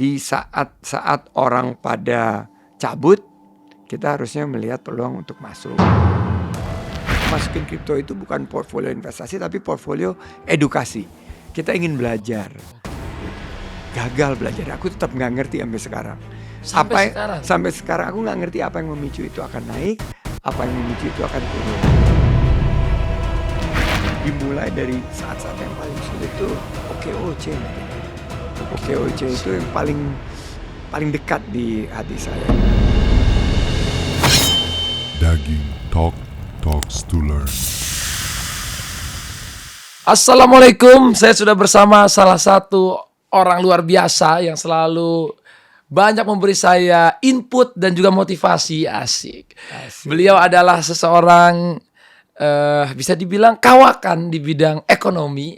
di saat-saat orang pada cabut, kita harusnya melihat peluang untuk masuk. Masukin kripto itu bukan portfolio investasi, tapi portfolio edukasi. Kita ingin belajar. Gagal belajar, aku tetap nggak ngerti sampai sekarang. Sampai sekarang aku nggak ngerti apa yang memicu itu akan naik, apa yang memicu itu akan turun. Dimulai dari saat-saat yang paling sulit itu OKOC. OKOC itu yang paling dekat di hati saya. Daging Talks to Learn. Assalamualaikum, saya sudah bersama salah satu orang luar biasa yang selalu banyak memberi saya input dan juga motivasi. Asik. Beliau adalah seseorang bisa dibilang kawakan di bidang ekonomi.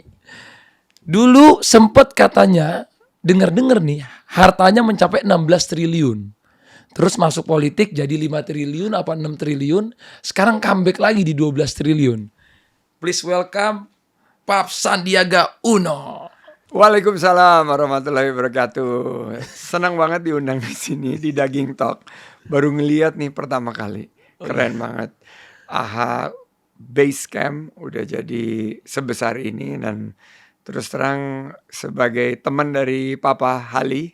Dulu sempat katanya dengar nih hartanya mencapai 16 triliun. Terus masuk politik jadi 5 triliun apa 6 triliun. Sekarang comeback lagi di 12 triliun. Please welcome Pak Sandiaga Uno. Waalaikumsalam warahmatullahi wabarakatuh. Senang banget diundang di sini di Daging Talk. Baru ngeliat nih pertama kali. Keren banget. AHA Base Camp udah jadi sebesar ini, dan terus terang sebagai teman dari Papa Hali,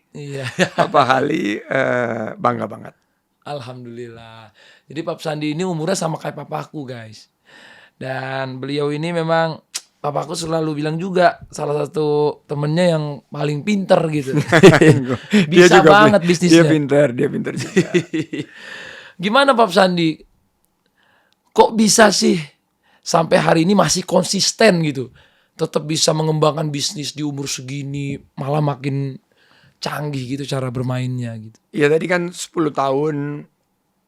Papa Hali bangga banget. Alhamdulillah. Jadi Pak Sandi ini umurnya sama kayak papaku, guys. Dan beliau ini memang papaku selalu bilang juga salah satu temennya yang paling pinter gitu. Bisa banget bisnisnya. Dia pinter juga. Gimana Pak Sandi? Kok bisa sih sampai hari ini masih konsisten gitu? Tetap bisa mengembangkan bisnis di umur segini, malah makin canggih gitu cara bermainnya gitu. Ya tadi kan 10 tahun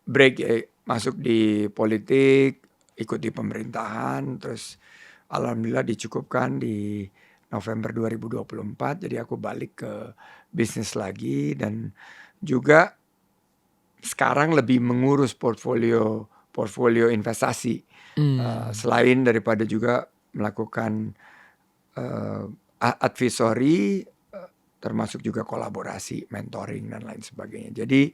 break ya, masuk di politik, ikut di pemerintahan, terus alhamdulillah dicukupkan di November 2024, jadi aku balik ke bisnis lagi, dan juga sekarang lebih mengurus portfolio investasi, selain daripada juga melakukan advisory, termasuk juga kolaborasi, mentoring dan lain sebagainya. Jadi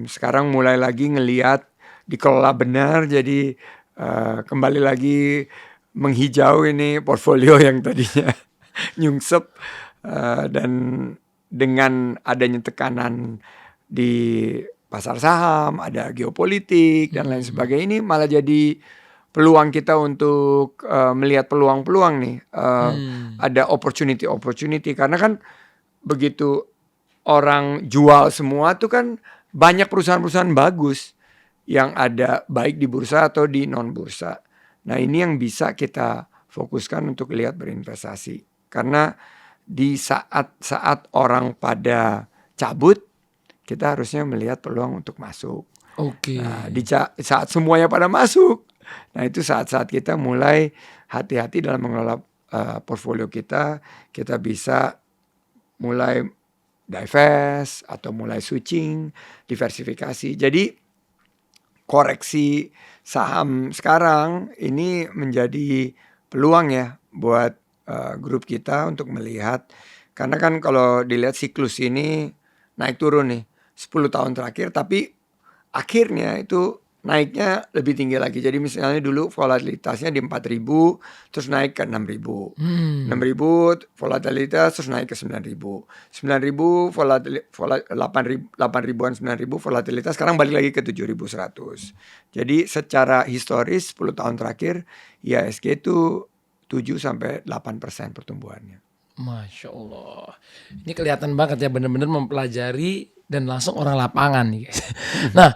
sekarang mulai lagi ngelihat dikelola benar, jadi kembali lagi menghijau ini portfolio yang tadinya nyungsep, dan dengan adanya tekanan di pasar saham, ada geopolitik dan lain sebagainya, ini malah jadi peluang kita untuk melihat peluang-peluang nih. Ada opportunity, karena kan begitu orang jual semua tuh kan banyak perusahaan-perusahaan bagus yang ada baik di bursa atau di non bursa. Nah ini yang bisa kita fokuskan untuk lihat berinvestasi, karena di saat orang pada cabut, kita harusnya melihat peluang untuk masuk. Nah, di saat semuanya pada masuk, nah itu saat-saat kita mulai hati-hati dalam mengelola portfolio kita. Kita bisa mulai divest atau mulai switching, diversifikasi. Jadi koreksi saham sekarang ini menjadi peluang ya buat grup kita untuk melihat. Karena kan kalau dilihat siklus ini naik turun nih 10 tahun terakhir, tapi akhirnya itu naiknya lebih tinggi lagi. Jadi misalnya dulu volatilitasnya di 4.000, terus naik ke 6.000. 6.000 volatilitas terus naik ke 9.000. 9.000 8.000-an 9.000 volatilitas sekarang balik lagi ke 7.100. Jadi secara historis 10 tahun terakhir IHSG itu 7-8% pertumbuhannya. Masya Allah. Ini kelihatan banget ya, benar-benar mempelajari dan langsung orang lapangan nih guys. Nah,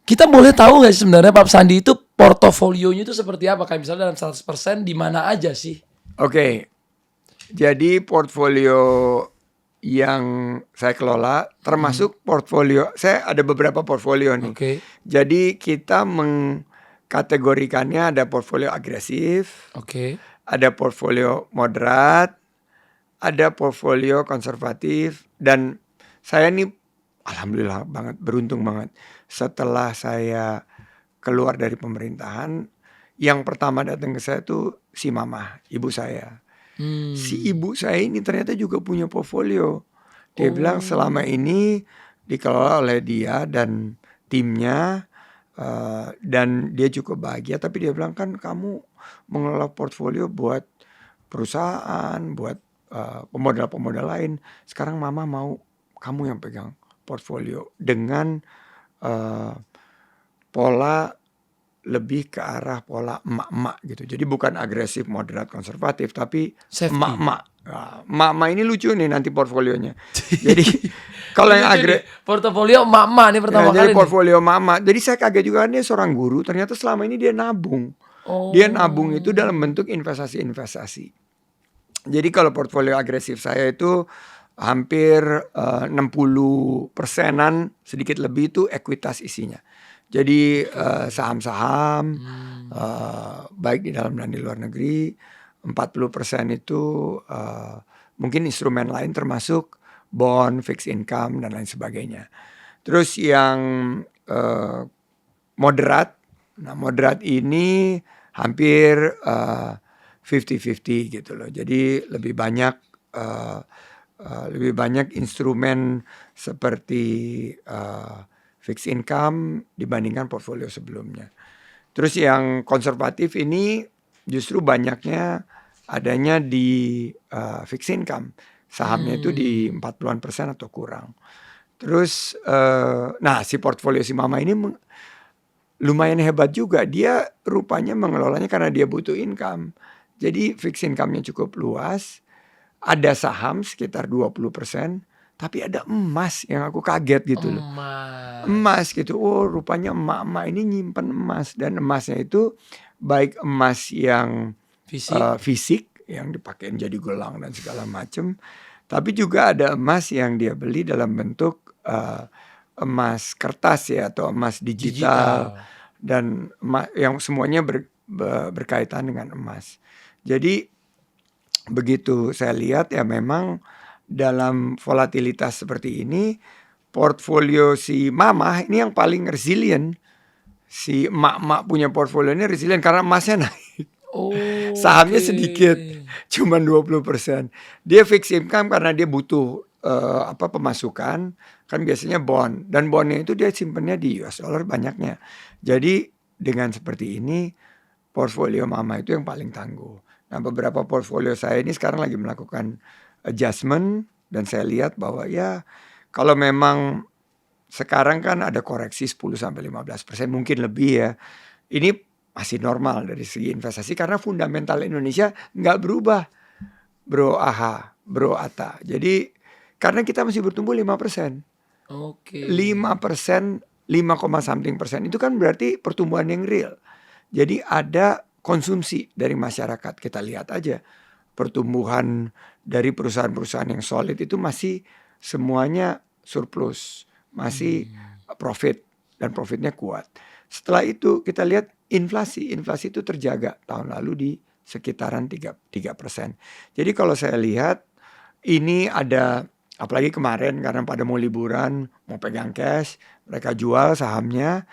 kita boleh tahu nggak sebenarnya Pak Sandi itu portofolionya itu seperti apa? Kayak misalnya dalam 100% di mana aja sih? Oke. Jadi portfolio yang saya kelola termasuk portfolio, saya ada beberapa portfolio nih. Jadi kita mengkategorikannya ada portfolio agresif, ada portfolio moderat, ada portfolio konservatif, dan saya nih alhamdulillah banget, beruntung banget. Setelah saya keluar dari pemerintahan, yang pertama datang ke saya tuh si mama, ibu saya. Si ibu saya ini ternyata juga punya portfolio. Dia bilang selama ini dikelola oleh dia dan timnya, dan dia cukup bahagia. Tapi dia bilang, kan kamu mengelola portfolio buat perusahaan, buat pemodal-pemodal lain. Sekarang mama mau kamu yang pegang portfolio dengan pola lebih ke arah pola emak-emak gitu. Jadi bukan agresif, moderat, konservatif, tapi Safety. emak-emak. Nah, emak-emak ini lucu nih nanti portfolionya. Jadi kalau yang Lucu nih, portofolio emak-emak nih pertama jadi kali nih. portfolio mama. Jadi saya kaget juga, dia seorang guru. Ternyata selama ini dia nabung. Dia nabung itu dalam bentuk investasi-investasi. Jadi kalau portfolio agresif saya itu hampir 60%-an, sedikit lebih itu ekuitas isinya. Jadi saham-saham, baik di dalam dan di luar negeri. 40% itu mungkin instrumen lain termasuk bond, fixed income, dan lain sebagainya. Terus yang moderat, nah moderat ini hampir 50-50 gitu loh. Jadi lebih banyak instrumen seperti fixed income dibandingkan portfolio sebelumnya. Terus yang konservatif ini justru banyaknya adanya di fixed income. Sahamnya itu di 40% atau kurang. Terus nah si portfolio si mama ini lumayan hebat juga. Dia rupanya mengelolanya karena dia butuh income. Jadi fixed income-nya cukup luas. Ada saham sekitar 20%, tapi ada emas yang aku kaget gitu loh. Emas gitu. Oh, rupanya emak-emak ini nyimpen emas, dan emasnya itu baik emas yang fisik yang dipakein jadi gelang dan segala macam, tapi juga ada emas yang dia beli dalam bentuk emas kertas ya, atau emas digital. Dan yang semuanya berkaitan dengan emas. Jadi begitu saya lihat ya, memang dalam volatilitas seperti ini, portfolio si mama ini yang paling resilient. Si emak-emak punya portfolio ini resilient karena emasnya naik. Sahamnya sedikit, cuma 20%. Dia fixed income karena dia butuh pemasukan, kan biasanya bond, dan bondnya itu dia simpennya di US dollar banyaknya. Jadi dengan seperti ini, portfolio mama itu yang paling tangguh. Nah, beberapa portfolio saya ini sekarang lagi melakukan adjustment, dan saya lihat bahwa ya kalau memang sekarang kan ada koreksi 10-15%, mungkin lebih ya. Ini masih normal dari segi investasi karena fundamental Indonesia nggak berubah, bro Aha, bro Ata. Jadi karena kita masih bertumbuh 5%. 5%, 5,something% itu kan berarti pertumbuhan yang real. Jadi ada konsumsi dari masyarakat. Kita lihat aja pertumbuhan dari perusahaan-perusahaan yang solid itu masih semuanya surplus, masih profit, dan profitnya kuat. Setelah itu kita lihat inflasi itu terjaga tahun lalu di sekitaran 3%. Jadi kalau saya lihat ini ada, apalagi kemarin karena pada mau liburan, mau pegang cash, mereka jual sahamnya,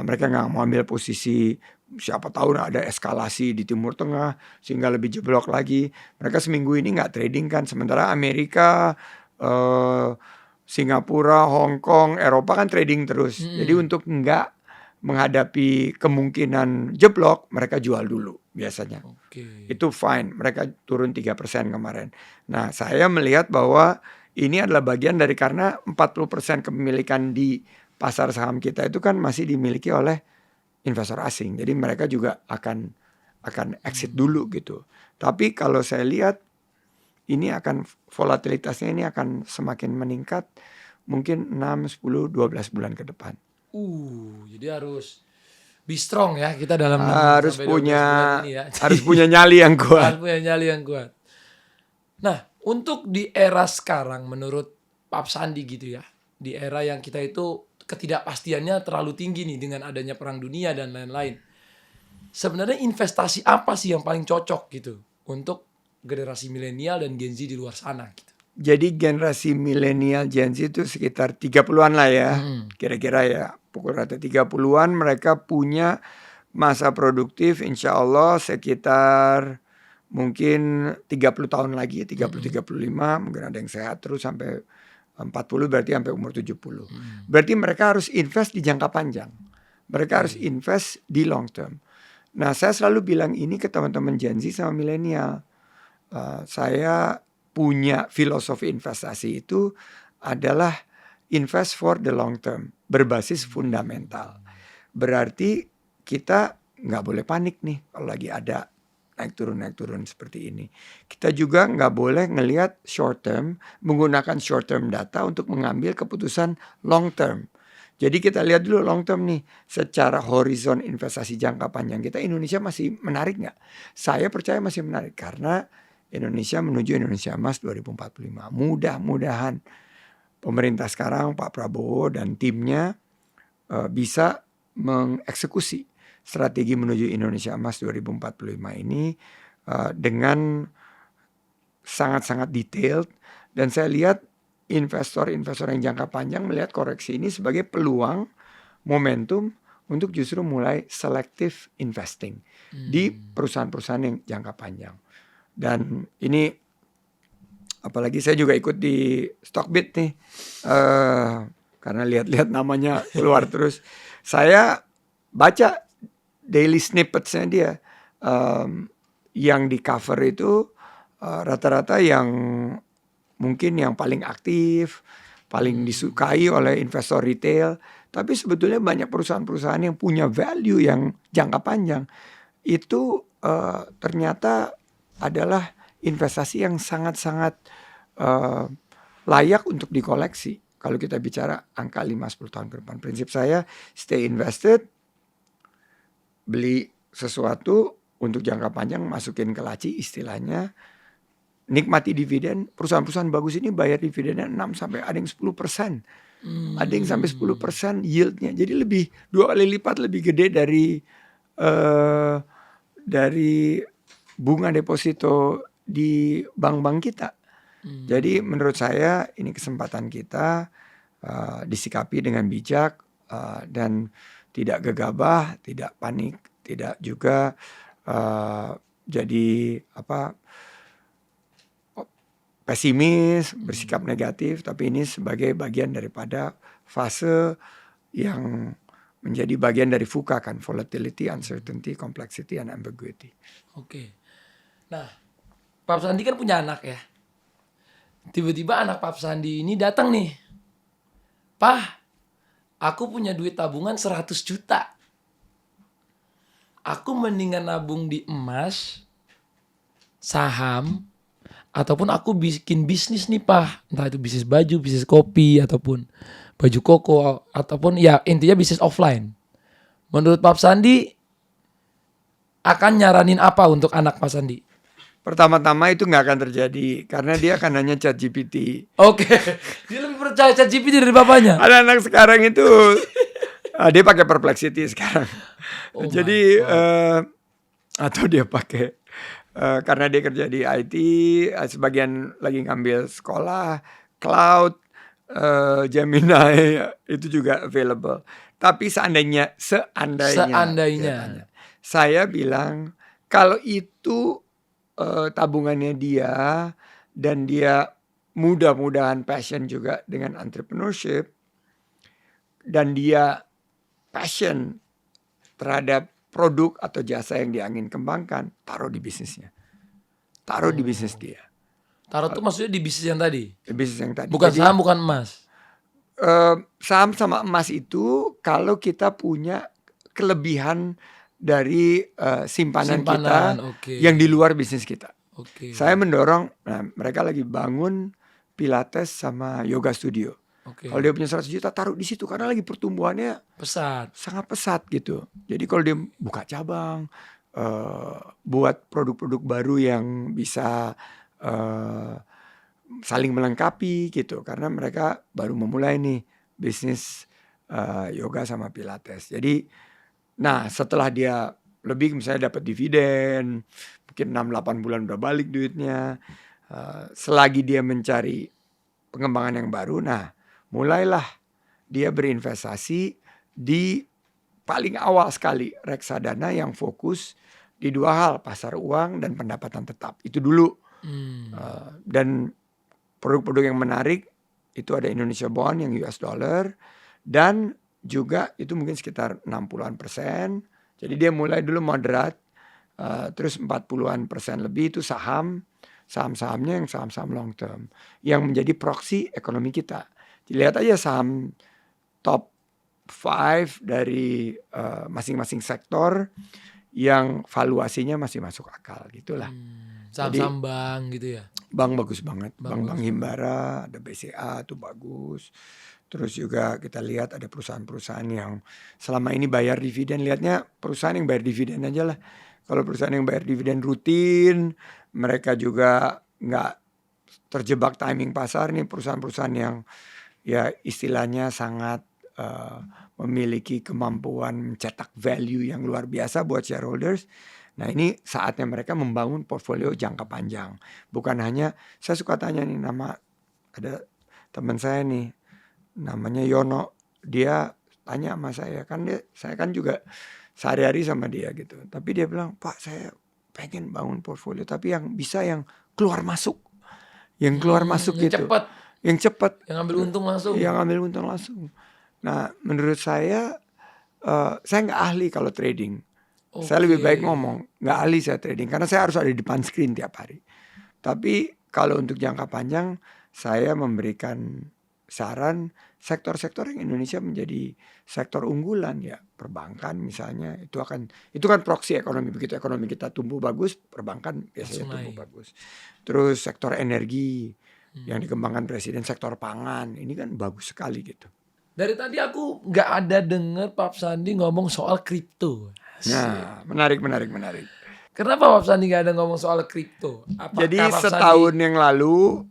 mereka nggak mau ambil posisi. Siapa tahu ada eskalasi di Timur Tengah sehingga lebih jeblok lagi. Mereka seminggu ini nggak trading kan. Sementara Amerika, Singapura, Hong Kong, Eropa kan trading terus. Jadi untuk nggak menghadapi kemungkinan jeblok, mereka jual dulu biasanya. Itu fine. Mereka turun 3% kemarin. Nah, saya melihat bahwa ini adalah bagian dari karena 40% kepemilikan di pasar saham kita itu kan masih dimiliki oleh investor asing. Jadi mereka juga akan exit dulu gitu. Tapi kalau saya lihat ini akan volatilitasnya ini akan semakin meningkat mungkin 6, 10, 12 bulan ke depan. Jadi harus be strong ya kita dalam harus 6 sampai 12 punya bulan ini ya. Harus punya nyali yang kuat. Harus punya nyali yang kuat. Nah, untuk di era sekarang menurut Pak Sandi gitu ya, di era yang kita itu ketidakpastiannya terlalu tinggi nih dengan adanya perang dunia dan lain-lain. Sebenarnya investasi apa sih yang paling cocok gitu untuk generasi milenial dan Gen Z di luar sana gitu? Jadi generasi milenial Gen Z itu sekitar 30-an lah ya. Kira-kira ya, pukul rata 30-an mereka punya masa produktif insya Allah sekitar mungkin 30 tahun lagi, 30-35, mungkin ada yang sehat terus sampai 40 berarti sampai umur 70. Berarti mereka harus invest di jangka panjang. Mereka harus invest di long term. Nah, saya selalu bilang ini ke teman-teman Gen Z sama milenial. Saya punya filosofi investasi itu adalah invest for the long term, berbasis fundamental. Berarti kita nggak boleh panik nih kalau lagi ada naik turun seperti ini. Kita juga nggak boleh ngelihat short term, menggunakan short term data untuk mengambil keputusan long term. Jadi kita lihat dulu long term nih, secara horizon investasi jangka panjang kita, Indonesia masih menarik nggak? Saya percaya masih menarik karena Indonesia menuju Indonesia Emas 2045. Mudah-mudahan pemerintah sekarang, Pak Prabowo dan timnya bisa mengeksekusi strategi menuju Indonesia Emas 2045 ini dengan sangat-sangat detailed. Dan saya lihat investor-investor yang jangka panjang melihat koreksi ini sebagai peluang, momentum untuk justru mulai selective investing di perusahaan-perusahaan yang jangka panjang. Dan ini apalagi saya juga ikut di Stockbit nih, karena lihat-lihat namanya keluar terus. Saya baca daily snippetsnya dia, yang di cover itu rata-rata yang mungkin yang paling aktif, paling disukai oleh investor retail. Tapi sebetulnya banyak perusahaan-perusahaan yang punya value yang jangka panjang. Itu ternyata adalah investasi yang sangat-sangat layak untuk dikoleksi. Kalau kita bicara angka 5-10 tahun ke depan. Prinsip saya stay invested, beli sesuatu untuk jangka panjang, masukin ke laci istilahnya. Nikmati dividen, perusahaan-perusahaan bagus ini bayar dividennya 6 sampai ada yang 10%. Ada yang sampai 10% yieldnya. Jadi lebih 2 kali lipat lebih gede dari bunga deposito di bank-bank kita. Jadi menurut saya ini kesempatan kita disikapi dengan bijak dan tidak gegabah, tidak panik, tidak juga jadi pesimis, bersikap negatif, tapi ini sebagai bagian daripada fase yang menjadi bagian dari VUCA kan, volatility, uncertainty, complexity, and ambiguity. Oke. Nah, Pak Sandi kan punya anak ya. Tiba-tiba anak Pak Sandi ini datang nih. Pak, aku punya duit tabungan 100 juta. Aku mendingan nabung di emas, saham, ataupun aku bikin bisnis nih Pak. Entah itu bisnis baju, bisnis kopi, ataupun baju koko, ataupun ya intinya bisnis offline. Menurut Pak Sandi, akan nyaranin apa untuk anak Pak Sandi? Pertama-tama itu nggak akan terjadi karena dia akan nanya ChatGPT. Oke, dia lebih percaya ChatGPT dari bapaknya. Ada anak sekarang itu dia pakai Perplexity sekarang. Jadi atau dia pakai karena dia kerja di IT, sebagian lagi ngambil sekolah, cloud, Gemini itu juga available. Tapi seandainya saya bilang kalau itu tabungannya dia dan dia mudah-mudahan passion juga dengan entrepreneurship dan dia passion terhadap produk atau jasa yang dia ingin kembangkan, taruh di bisnisnya. Taruh di bisnis dia. Taruh tuh maksudnya di bisnis yang tadi? Di bisnis yang tadi. Bukan saham, bukan emas? Saham sama emas itu kalau kita punya kelebihan dari simpanan kita yang di luar bisnis kita. Saya mendorong, mereka lagi bangun Pilates sama yoga studio. Kalau dia punya 100 juta taruh di situ karena lagi pertumbuhannya sangat pesat gitu. Jadi kalau dia buka cabang, buat produk-produk baru yang bisa saling melengkapi gitu. Karena mereka baru memulai nih bisnis yoga sama Pilates. Jadi nah setelah dia lebih misalnya dapat dividen, mungkin 6-8 bulan udah balik duitnya. Selagi dia mencari pengembangan yang baru, nah mulailah dia berinvestasi di paling awal sekali reksadana yang fokus di 2 hal, pasar uang dan pendapatan tetap. Itu dulu. Dan produk-produk yang menarik itu ada Indonesia bond yang US dollar, dan juga itu mungkin sekitar 60-an%. Jadi dia mulai dulu moderat, terus 40-an% lebih itu saham-sahamnya yang saham-saham long term yang menjadi proksi ekonomi kita. Dilihat aja saham top 5 dari masing-masing sektor yang valuasinya masih masuk akal gitulah. Jadi Saham-saham bank gitu ya. bank bagus banget, Bank bank Himbara, ada BCA tuh bagus. Terus juga kita lihat ada perusahaan-perusahaan yang selama ini bayar dividen, lihatnya perusahaan yang bayar dividen aja lah. Kalau perusahaan yang bayar dividen rutin, mereka juga nggak terjebak timing pasar nih, perusahaan-perusahaan yang ya istilahnya sangat memiliki kemampuan mencetak value yang luar biasa buat shareholders. Nah ini saatnya mereka membangun portfolio jangka panjang. Bukan hanya, saya suka tanya nih ada teman saya nih, namanya Yono. Dia tanya sama saya kan juga sehari-hari sama dia gitu. Tapi dia bilang, Pak saya pengen bangun portfolio tapi yang bisa yang keluar masuk. Yang keluar masuk Yang gitu. cepat. Yang cepat. Yang ambil untung langsung. Yang ambil untung langsung. Nah menurut saya nggak ahli kalau trading. Saya lebih baik ngomong, nggak ahli saya trading. Karena saya harus ada di depan screen tiap hari. Tapi kalau untuk jangka panjang, saya memberikan saran sektor-sektor yang Indonesia menjadi sektor unggulan ya. Perbankan misalnya, itu kan proksi ekonomi. Begitu ekonomi kita tumbuh bagus, perbankan biasanya tumbuh bagus. Terus sektor energi yang dikembangkan Presiden, sektor pangan, ini kan bagus sekali gitu. Dari tadi aku nggak ada denger Pak Sandi ngomong soal kripto. Nah, menarik. Kenapa Pak Sandi nggak ada ngomong soal kripto? Jadi setahun yang lalu,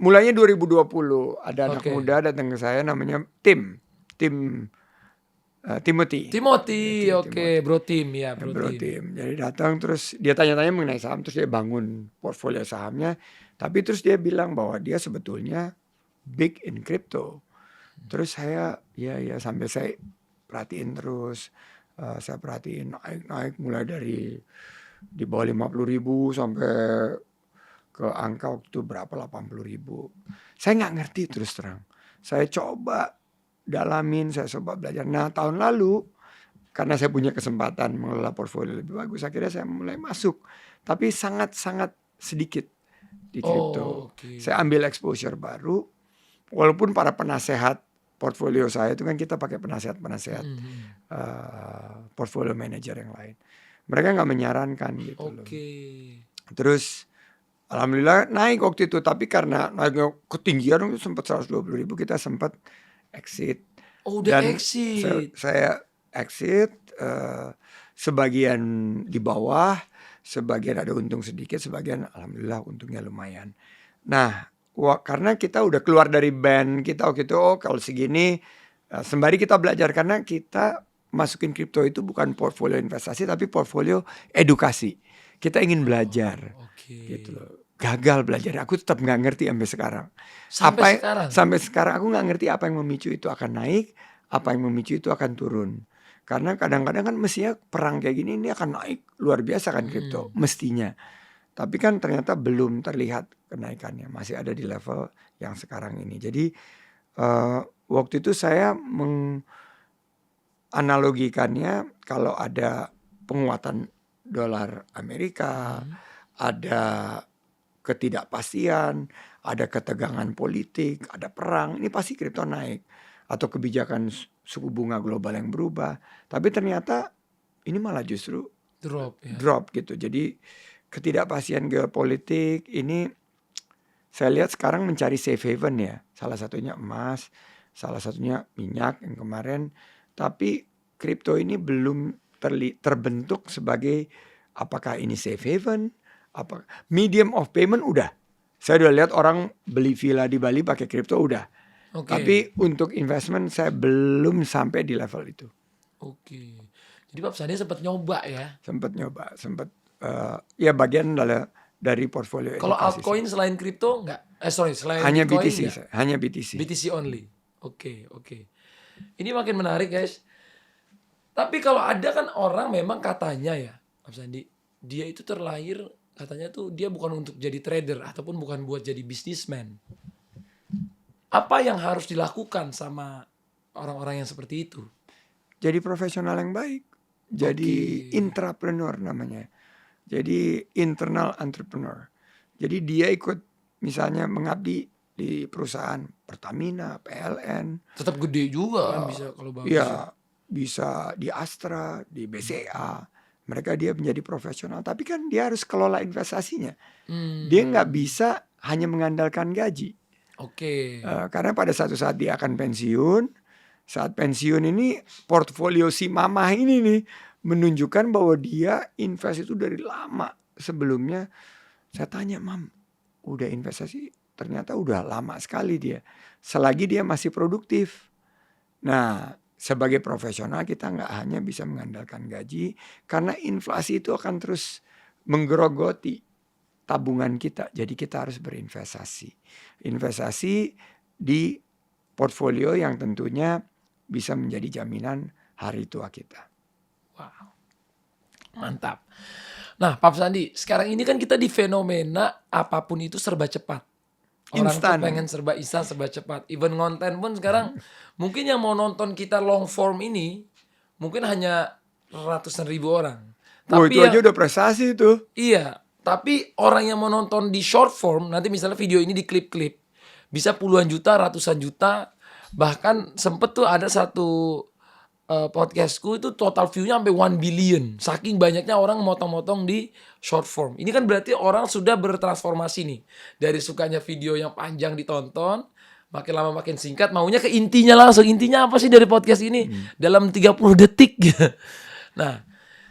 mulainya 2020, ada anak muda datang ke saya namanya Timothy. Bro Tim. Jadi datang terus dia tanya-tanya mengenai saham, terus dia bangun portfolio sahamnya. Tapi terus dia bilang bahwa dia sebetulnya big in crypto. Terus saya ya sambil saya perhatiin terus, saya perhatiin naik mulai dari di bawah 50.000 sampai ke angka waktu itu berapa 80.000. Saya nggak ngerti terus terang. Saya coba dalamin, saya coba belajar. Nah tahun lalu karena saya punya kesempatan mengelola portfolio lebih bagus, akhirnya saya mulai masuk. Tapi sangat-sangat sedikit di kripto. Saya ambil exposure baru. Walaupun para penasehat portfolio saya itu kan kita pakai penasehat portfolio manager yang lain. Mereka nggak menyarankan gitu loh. Terus alhamdulillah naik waktu itu, tapi karena naiknya ketinggian itu sempat 120.000, kita sempat exit. Exit. Saya exit, sebagian di bawah, sebagian ada untung sedikit, sebagian alhamdulillah untungnya lumayan. Nah, karena kita udah keluar dari band kita waktu itu, kalau segini, sembari kita belajar karena kita masukin kripto itu bukan portfolio investasi tapi portfolio edukasi. Kita ingin belajar, gitu loh. Gagal belajar, aku tetap nggak ngerti sampai sekarang. Sampai sekarang aku nggak ngerti apa yang memicu itu akan naik, apa yang memicu itu akan turun. Karena kadang-kadang kan mestinya perang kayak gini ini akan naik luar biasa kan kripto, mestinya. Tapi kan ternyata belum terlihat kenaikannya, masih ada di level yang sekarang ini. Jadi waktu itu saya menganalogikannya kalau ada penguatan dolar Amerika, ada ketidakpastian, ada ketegangan politik, ada perang, ini pasti kripto naik. Atau kebijakan suku bunga global yang berubah. Tapi ternyata ini malah justru drop gitu. Jadi ketidakpastian geopolitik ini saya lihat sekarang mencari safe haven ya. Salah satunya emas, salah satunya minyak yang kemarin. Tapi kripto ini belum terbentuk sebagai apakah ini safe haven, medium of payment udah. Saya udah lihat orang beli villa di Bali pakai kripto udah. Tapi untuk investment saya belum sampai di level itu. Jadi Pak Sandi sempat nyoba ya? Sempat ya bagian dari portfolio. Kalau altcoin selain kripto enggak? Selain hanya Bitcoin BTC, enggak? Hanya BTC. BTC only. Oke. Ini makin menarik guys. Tapi kalau ada kan orang memang katanya ya, Pak Sandi, dia itu terlahir katanya tuh dia bukan untuk jadi trader ataupun bukan buat jadi businessman. Apa yang harus dilakukan sama orang-orang yang seperti itu? Jadi profesional yang baik. Jadi intrapreneur namanya. Jadi internal entrepreneur. Jadi dia ikut misalnya mengabdi di perusahaan Pertamina, PLN. Tetap gede juga kan bisa kalau bagus. Ya, bisa di Astra, di BCA. Mereka dia menjadi profesional. Tapi kan dia harus kelola investasinya. Dia nggak bisa hanya mengandalkan gaji. Oke. Karena pada satu saat dia akan pensiun. Saat pensiun ini portfolio si mamah ini nih menunjukkan bahwa dia invest itu dari lama sebelumnya. Saya tanya, Mam, udah investasi? Ternyata udah lama sekali dia. Selagi dia masih produktif. Nah, sebagai profesional kita nggak hanya bisa mengandalkan gaji. Karena inflasi itu akan terus menggerogoti tabungan kita. Jadi kita harus berinvestasi. Investasi di portfolio yang tentunya bisa menjadi jaminan hari tua kita. Wow. Mantap. Nah, Pak Sandi, sekarang ini kan kita di fenomena apapun itu serba cepat. Orang Instan. tuh pengen serba instan, serba cepat. Even konten pun sekarang mungkin yang mau nonton kita long form ini mungkin hanya ratusan ribu orang. Wah, itu aja udah prestasi itu. Iya, tapi orang yang mau nonton di short form, nanti misalnya video ini di klip-klip, bisa puluhan juta, ratusan juta. Bahkan sempet tuh ada satu podcastku itu total view-nya sampai 1 billion. Saking banyaknya orang motong-motong di short form. Ini kan berarti orang sudah bertransformasi nih. Dari sukanya video yang panjang ditonton, makin lama makin singkat, maunya ke intinya langsung. Intinya apa sih dari podcast ini? Dalam 30 detik. Nah,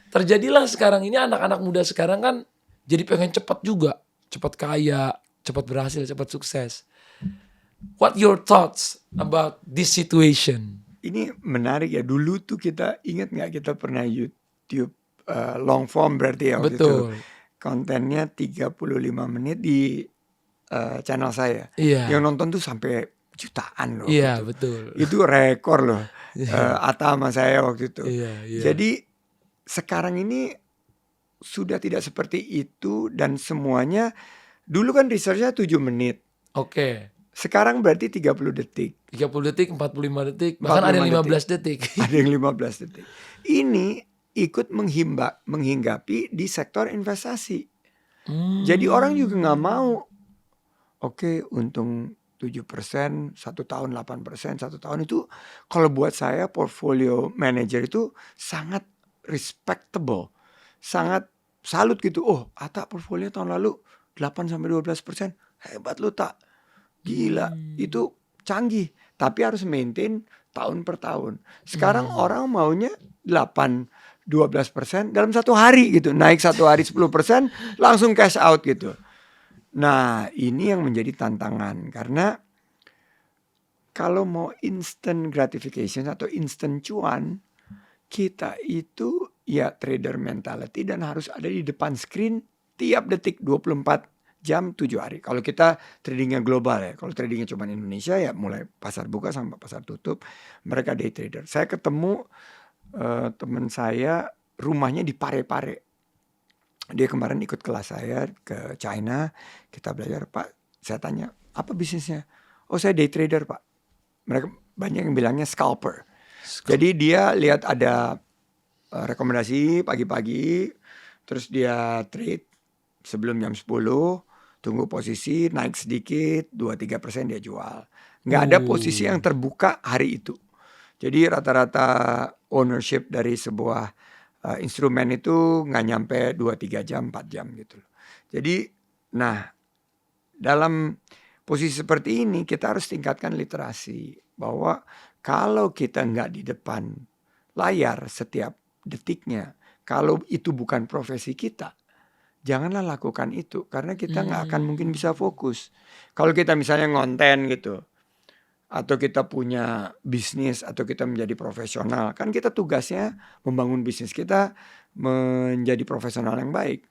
terjadilah sekarang ini anak-anak muda sekarang kan jadi pengen cepat juga. Cepat kaya, cepat berhasil, cepat sukses. What your thoughts about this situation? Ini menarik ya. Dulu tuh kita ingat nggak kita pernah YouTube long form berarti ya waktu Betul. itu. Kontennya 35 menit di channel saya. Iya. Yang nonton tuh sampai jutaan loh. Iya, gitu. betul. Itu rekor loh. Atta sama saya waktu itu. Iya. Jadi sekarang ini sudah tidak seperti itu dan semuanya dulu kan researchnya 7 menit. Oke. Sekarang berarti 30 detik. 30 detik, 45 detik, bahkan ada yang 15 detik. Ada yang 15 detik. Ini ikut menghinggapi di sektor investasi. Jadi orang juga nggak mau. Oke, untung 7%, 1 tahun 8%, 1 tahun itu kalau buat saya portfolio manager itu sangat respectable. Sangat salut gitu. Oh, Atta portfolio tahun lalu 8-12%. Hebat lu, Tak. Gila, itu canggih. Tapi harus maintain tahun per tahun. Sekarang orang maunya 8-12% dalam 1 hari gitu. Naik 1 hari 10%, langsung cash out gitu. Nah, ini yang menjadi tantangan. Karena kalau mau instant gratification atau instant cuan, kita itu ya trader mentality dan harus ada di depan screen tiap detik 24 jam 7 hari. Kalau kita tradingnya global ya. Kalau tradingnya cuma Indonesia ya mulai pasar buka sampai pasar tutup. Mereka day trader. Saya ketemu teman saya rumahnya di Parepare. Dia kemarin ikut kelas saya ke China. Kita belajar, Pak. Saya tanya, apa bisnisnya? Oh, saya day trader, Pak. Mereka banyak yang bilangnya scalper. Jadi dia lihat ada rekomendasi pagi-pagi. Terus dia trade sebelum jam 10. Tunggu posisi, naik sedikit, 2-3% dia jual. Nggak ada posisi yang terbuka hari itu. Jadi rata-rata ownership dari sebuah instrumen itu nggak nyampe 2-3 jam, 4 jam gitu. Jadi, nah dalam posisi seperti ini kita harus tingkatkan literasi. Bahwa kalau kita nggak di depan layar setiap detiknya, kalau itu bukan profesi kita, janganlah lakukan itu karena kita nggak akan mungkin bisa fokus. Kalau kita misalnya ngonten gitu, atau kita punya bisnis, atau kita menjadi profesional, kan kita tugasnya membangun bisnis kita menjadi profesional yang baik.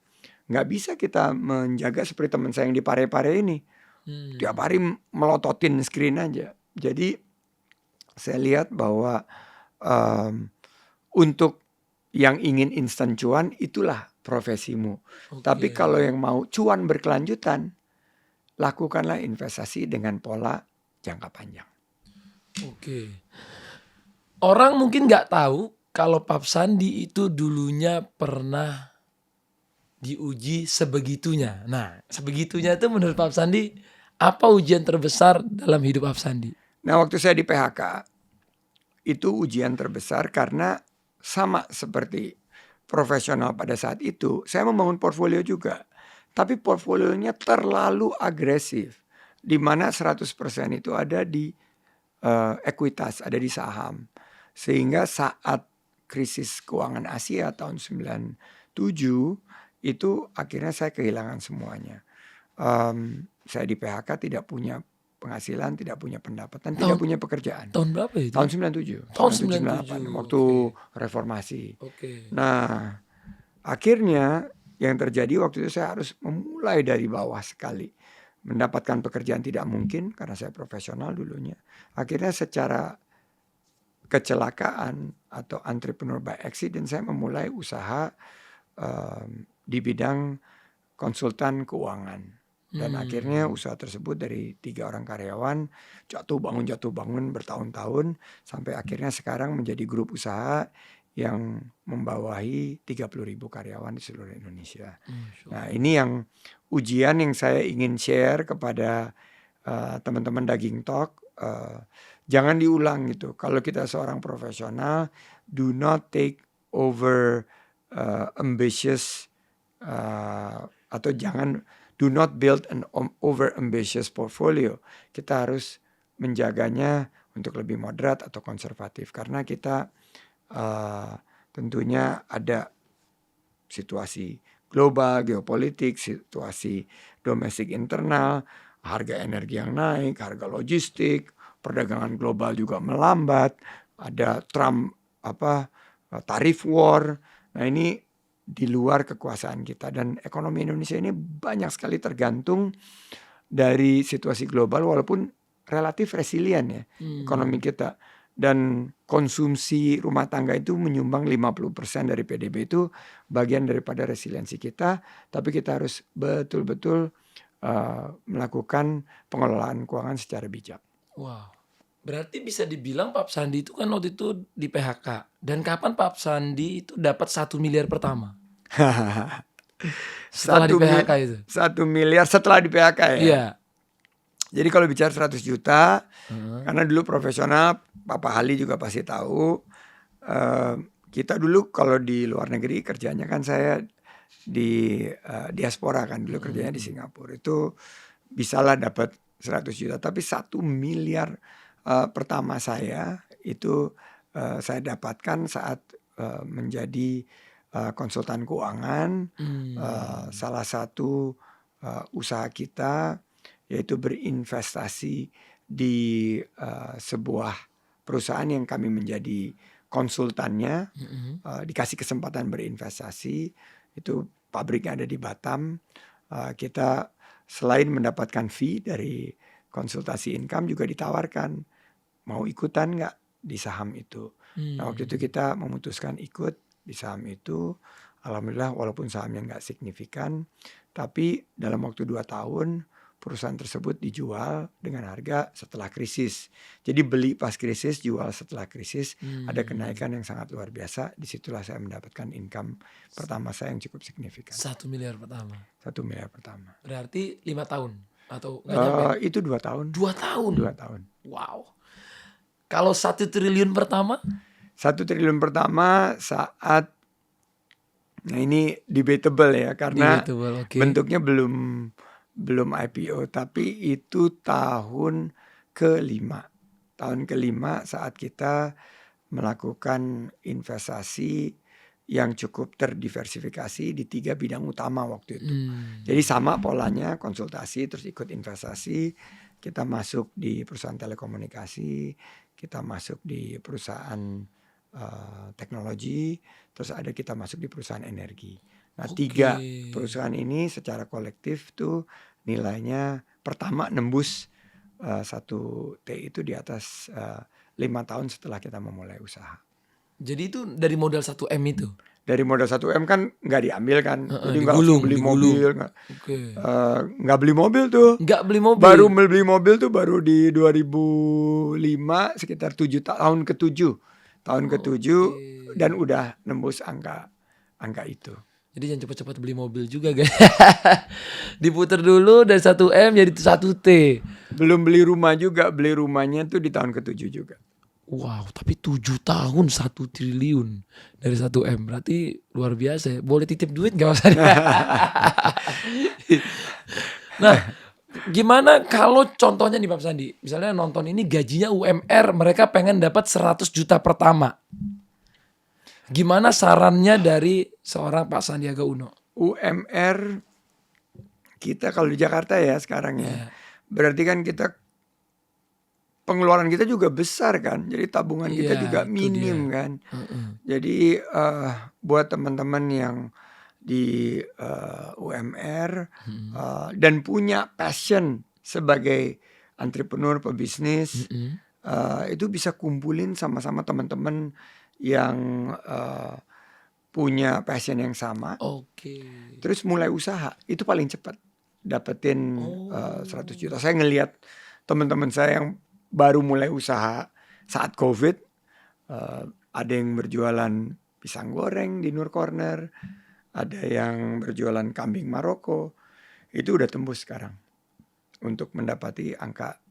Nggak bisa kita menjaga seperti teman saya yang di Parepare ini, tiap hari melototin screen aja. Jadi saya lihat bahwa untuk yang ingin instan cuan itulah profesimu. Tapi kalau yang mau cuan berkelanjutan, lakukanlah investasi dengan pola jangka panjang. Oke. Orang mungkin nggak tahu kalau Pap Sandi itu dulunya pernah diuji sebegitunya. Nah, sebegitunya itu menurut Pap Sandi apa ujian terbesar dalam hidup Pap Sandi? Nah, waktu saya di PHK itu ujian terbesar karena sama seperti profesional pada saat itu, saya membangun portfolio juga. Tapi portfolionya terlalu agresif, di mana 100% itu ada di ekuitas, ada di saham. Sehingga saat krisis keuangan Asia tahun 97 itu akhirnya saya kehilangan semuanya. Saya di PHK, tidak punya penghasilan, tidak punya pendapatan, tidak punya pekerjaan. Tahun berapa itu? Tahun 97, Tahun 97, 98, 97, waktu oke. reformasi. Oke. Nah, akhirnya yang terjadi waktu itu saya harus memulai dari bawah sekali. Mendapatkan pekerjaan tidak mungkin karena saya profesional dulunya. Akhirnya secara kecelakaan atau entrepreneur by accident saya memulai usaha di bidang konsultan keuangan. Dan akhirnya usaha tersebut dari 3 orang karyawan jatuh bangun bertahun-tahun sampai akhirnya sekarang menjadi grup usaha yang membawahi 30.000 karyawan di seluruh Indonesia. Nah, ini yang ujian yang saya ingin share kepada teman-teman Daging Talk. Jangan diulang gitu. Kalau kita seorang profesional, do not take over ambitious atau jangan do not build an over ambitious portfolio. Kita harus menjaganya untuk lebih moderat atau konservatif karena kita tentunya ada situasi global, geopolitik, situasi domestik internal, harga energi yang naik, harga logistik, perdagangan global juga melambat, ada Trump tarif war. Nah, ini di luar kekuasaan kita dan ekonomi Indonesia ini banyak sekali tergantung dari situasi global walaupun relatif resilient ya ekonomi kita. Dan konsumsi rumah tangga itu menyumbang 50% dari PDB, itu bagian daripada resiliensi kita. Tapi kita harus betul-betul melakukan pengelolaan keuangan secara bijak. Wow. Berarti bisa dibilang Pap Sandi itu kan waktu itu di PHK. Dan kapan Pap Sandi itu dapat 1 miliar pertama? Setelah di PHK itu. 1 miliar setelah di PHK ya? Iya. Jadi kalau bicara 100 juta, karena dulu profesional, Papa Ali juga pasti tahu. Kita dulu kalau di luar negeri kerjanya kan saya di diaspora kan, dulu kerjanya di Singapura. Itu bisalah dapat 100 juta. Tapi 1 miliar pertama saya itu saya dapatkan saat menjadi konsultan keuangan. Salah satu usaha kita yaitu berinvestasi di sebuah perusahaan yang kami menjadi konsultannya, dikasih kesempatan berinvestasi. Itu pabriknya ada di Batam. Kita selain mendapatkan fee dari konsultasi income juga ditawarkan mau ikutan nggak di saham itu. Nah, waktu itu kita memutuskan ikut di saham itu. Alhamdulillah walaupun sahamnya nggak signifikan, tapi dalam waktu 2 tahun perusahaan tersebut dijual dengan harga setelah krisis. Jadi beli pas krisis, jual setelah krisis. Ada kenaikan yang sangat luar biasa. Disitulah saya mendapatkan income pertama saya yang cukup signifikan. 1 miliar pertama. 1 miliar pertama. Berarti 5 tahun atau nggak nyampe? Itu 2 tahun. 2 tahun. 2 tahun. Wow. Kalau 1 triliun pertama? 1 triliun pertama saat, nah ini debatable ya karena Debatable, oke. bentuknya belum IPO, tapi itu tahun ke-5. Tahun ke-5 saat kita melakukan investasi yang cukup terdiversifikasi di 3 bidang utama waktu itu. Jadi sama polanya, konsultasi terus ikut investasi. Kita masuk di perusahaan telekomunikasi, kita masuk di perusahaan teknologi, terus ada kita masuk di perusahaan energi. Nah, 3 perusahaan ini secara kolektif tuh nilainya pertama nembus 1 T itu di atas 5 tahun setelah kita memulai usaha. Jadi itu dari modal 1 M itu? dari modal 1M kan nggak diambil kan. Heeh, Jadi nggak langsung digulung, beli digulung. mobil, Oke. nggak beli mobil tuh. Nggak beli mobil. Baru beli mobil tuh baru di 2005 sekitar tahun ke-7. Tahun ke-7 Oke. dan udah nembus angka itu. Jadi jangan cepat-cepat beli mobil juga guys. Diputer dulu dari 1M jadi 1T. Belum beli rumah juga, beli rumahnya tuh di tahun ke-7 juga. Wow, tapi 7 tahun 1 triliun dari 1M. Berarti luar biasa ya. Boleh titip duit gak Mas? Nah, gimana kalau contohnya nih Pak Sandi. Misalnya nonton ini gajinya UMR, mereka pengen dapat 100 juta pertama. Gimana sarannya dari seorang Pak Sandiaga Uno? UMR kita kalau di Jakarta ya sekarang ya. Iya. Berarti kan kita pengeluaran kita juga besar kan. Jadi tabungan kita Iya, juga itu minim dia. kan. Jadi buat teman-teman yang di UMR dan punya passion sebagai entrepreneur, pebisnis, itu bisa kumpulin sama-sama teman-teman yang punya passion yang sama. Oke. Terus mulai usaha, itu paling cepat dapetin 100 juta. Saya ngelihat teman-teman saya yang baru mulai usaha saat COVID, ada yang berjualan pisang goreng di Nur Corner, ada yang berjualan kambing Maroko, itu udah tembus sekarang untuk mendapati angka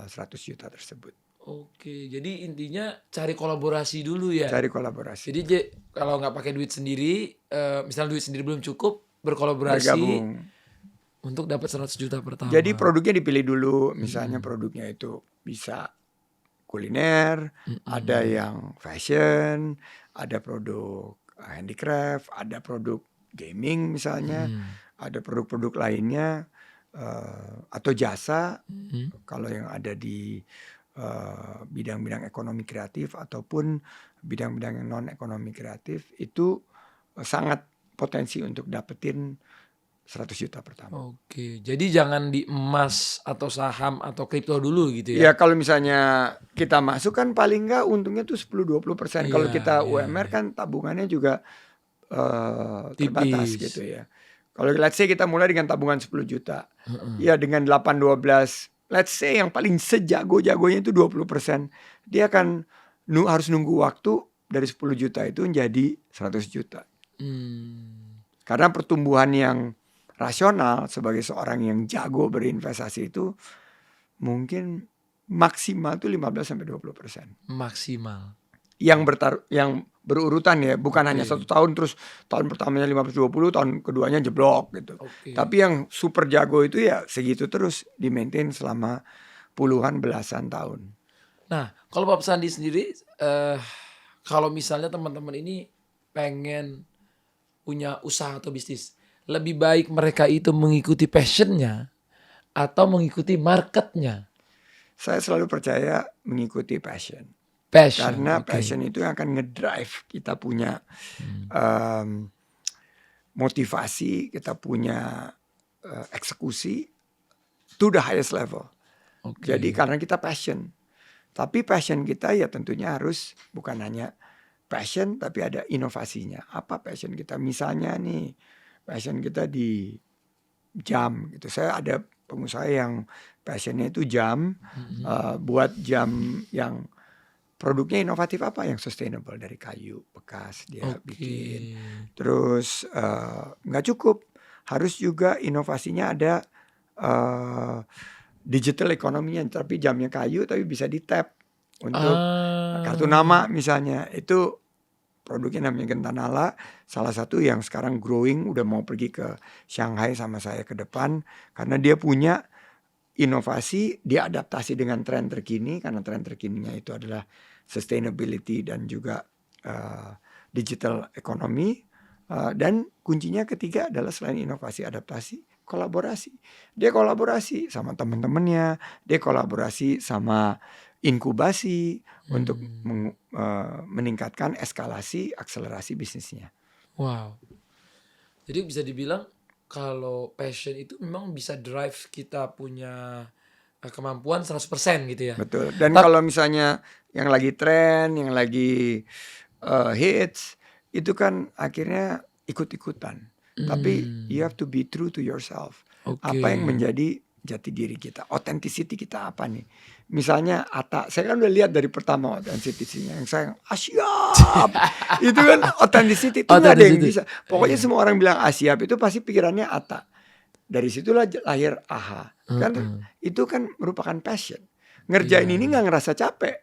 100 juta tersebut. Oke, jadi intinya cari kolaborasi dulu ya. Cari kolaborasi. Jadi kalau nggak pakai duit sendiri, misalnya duit sendiri belum cukup, berkolaborasi Bergabung. untuk dapat 100 juta pertama. Jadi produknya dipilih dulu, misalnya produknya itu bisa kuliner, ada yang fashion, ada produk handicraft, ada produk gaming misalnya, ada produk-produk lainnya atau jasa. Kalau yang ada di bidang-bidang ekonomi kreatif ataupun bidang-bidang yang non ekonomi kreatif, itu sangat potensi untuk dapetin 100 juta pertama. Oke, jadi jangan di emas atau saham atau kripto dulu gitu ya. Ya kalau misalnya kita masuk kan paling nggak untungnya tuh 10-20%. Kalau Iya, kita iya, UMR kan tabungannya juga terbatas Tipis. gitu ya. Kalau let's say kita mulai dengan tabungan 10 juta. Ya dengan 8-12, let's say yang paling sejago-jagonya itu 20%. Dia akan harus nunggu waktu dari 10 juta itu menjadi 100 juta. Karena pertumbuhan yang rasional sebagai seorang yang jago berinvestasi itu mungkin maksimal tuh 15-20%. Maksimal. Yang berurutan ya, bukan hanya 1 tahun terus tahun pertamanya 15-20, tahun keduanya jeblok gitu. Tapi yang super jago itu ya segitu terus di-maintain selama puluhan belasan tahun. Nah, kalau Pak Sandi sendiri, kalau misalnya teman-teman ini pengen punya usaha atau bisnis, lebih baik mereka itu mengikuti passionnya atau mengikuti marketnya? Saya selalu percaya mengikuti passion. Karena passion itu yang akan ngedrive kita punya motivasi, kita punya eksekusi to the highest level. Jadi karena kita passion. Tapi passion kita ya tentunya harus bukan hanya passion tapi ada inovasinya. Apa passion kita? Misalnya nih passion kita di jam gitu. Saya ada pengusaha yang passionnya itu jam, buat jam yang produknya inovatif apa yang sustainable dari kayu bekas dia bikin. Terus nggak cukup, harus juga inovasinya ada digital ekonominya, tapi jamnya kayu tapi bisa di tap untuk kartu nama misalnya. Itu produknya namanya Gentanala, salah satu yang sekarang growing, udah mau pergi ke Shanghai sama saya ke depan karena dia punya inovasi, dia adaptasi dengan tren terkini karena tren terkininya itu adalah sustainability dan juga digital economy. Dan kuncinya ketiga adalah selain inovasi, adaptasi, kolaborasi. Dia kolaborasi sama teman-temannya, dia kolaborasi sama inkubasi untuk meningkatkan eskalasi, akselerasi bisnisnya. Wow. Jadi bisa dibilang kalau passion itu memang bisa drive kita punya kemampuan 100% gitu ya. Betul. Dan kalau misalnya yang lagi tren, yang lagi hits, itu kan akhirnya ikut-ikutan. Tapi you have to be true to yourself. Oke. Apa yang menjadi jati diri kita, authenticity kita apa nih? Misalnya Atta, saya kan udah lihat dari pertama authenticity-nya yang saya siap. Itu kan authenticity itu nggak ada yang Authenticity. bisa. Pokoknya semua orang bilang siap itu pasti pikirannya Atta. Dari situlah lahir AHA. Kan itu kan merupakan passion. Ngerjain ini nggak ngerasa capek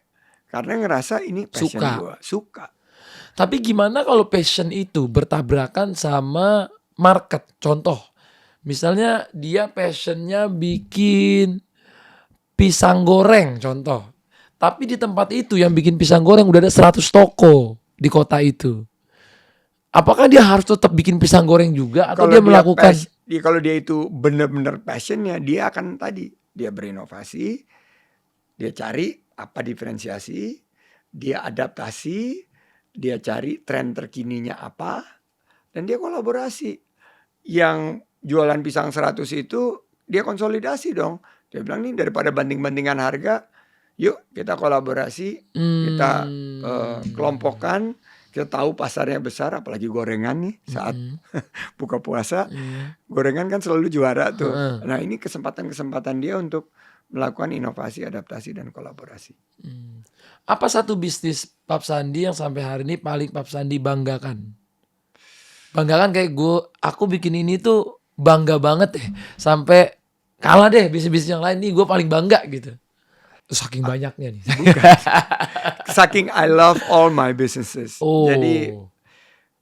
karena ngerasa ini passion Suka. gua, suka. Tapi gimana kalau passion itu bertabrakan sama market? Contoh, misalnya dia passionnya bikin pisang goreng contoh. Tapi di tempat itu yang bikin pisang goreng udah ada 100 toko di kota itu. Apakah dia harus tetap bikin pisang goreng juga atau dia melakukan Kalau dia itu benar-benar passionnya, dia akan dia berinovasi, dia cari apa diferensiasi, dia adaptasi, dia cari tren terkininya apa, dan dia kolaborasi. Yang jualan pisang 100 itu dia konsolidasi dong. Dia bilang nih daripada banding-bandingan harga, yuk kita kolaborasi, kita kelompokkan, kita tahu pasarnya besar, apalagi gorengan nih saat buka puasa, gorengan kan selalu juara tuh. Nah ini kesempatan-kesempatan dia untuk melakukan inovasi, adaptasi, dan kolaborasi. apa satu bisnis Pap Sandi yang sampai hari ini paling Pap Sandi banggakan? Banggakan kayak aku bikin ini tuh bangga banget deh. Sampai kalah deh bisnis-bisnis yang lain nih gue paling bangga gitu. Saking banyaknya nih. Saking I love all my businesses. Oh. Jadi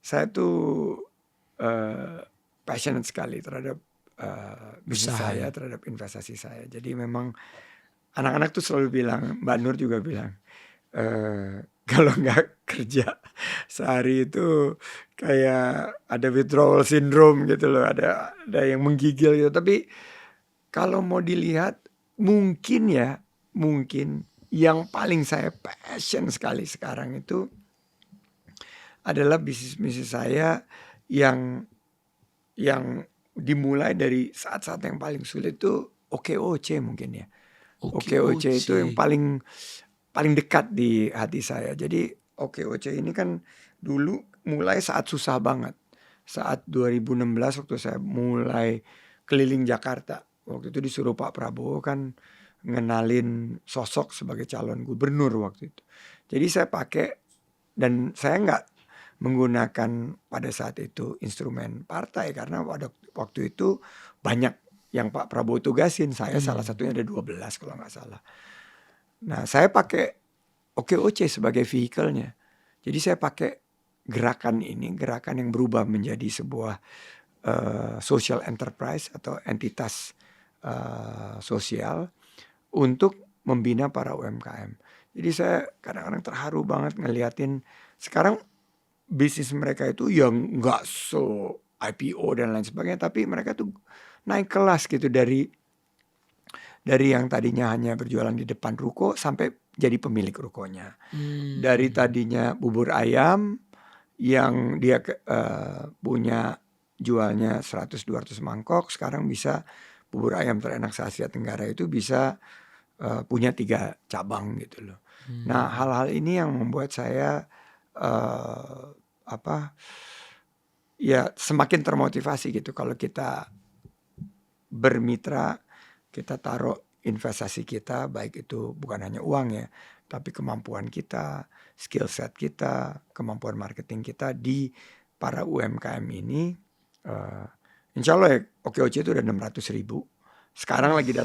saya tuh passionate sekali terhadap bisnis Usaha. saya, terhadap investasi saya. Jadi memang anak-anak tuh selalu bilang, Mbak Nur juga bilang, kalau nggak kerja sehari itu kayak ada withdrawal syndrome gitu loh, ada yang menggigil gitu. Tapi kalau mau dilihat mungkin yang paling saya passion sekali sekarang itu adalah bisnis saya yang dimulai dari saat-saat yang paling sulit itu OKOC mungkin ya. OKOC itu yang paling dekat di hati saya. Jadi OKOC ini kan dulu mulai saat susah banget. Saat 2016 waktu saya mulai keliling Jakarta. Waktu itu disuruh Pak Prabowo kan ngenalin sosok sebagai calon gubernur waktu itu. Jadi saya pakai, dan saya nggak menggunakan pada saat itu instrumen partai karena waktu itu banyak yang Pak Prabowo tugasin. Saya salah satunya ada 12 kalau nggak salah. Nah saya pakai OKOC sebagai vehicle-nya. Jadi saya pakai gerakan yang berubah menjadi sebuah social enterprise atau entitas sosial untuk membina para UMKM. Jadi saya kadang-kadang terharu banget ngeliatin sekarang bisnis mereka itu yang nggak IPO dan lain sebagainya, tapi mereka tuh naik kelas gitu dari yang tadinya hanya berjualan di depan ruko sampai jadi pemilik rukonya. Dari tadinya bubur ayam yang dia punya jualnya 100-200 mangkok, sekarang bisa bubur ayam terenak se-Asia Tenggara itu bisa punya 3 cabang gitu loh. Nah hal-hal ini yang membuat saya semakin termotivasi gitu kalau kita bermitra, kita taruh investasi kita, baik itu bukan hanya uang ya, tapi kemampuan kita, skill set kita, kemampuan marketing kita di para UMKM ini. Insya Allah ya OKOC itu udah 600.000. Sekarang lagi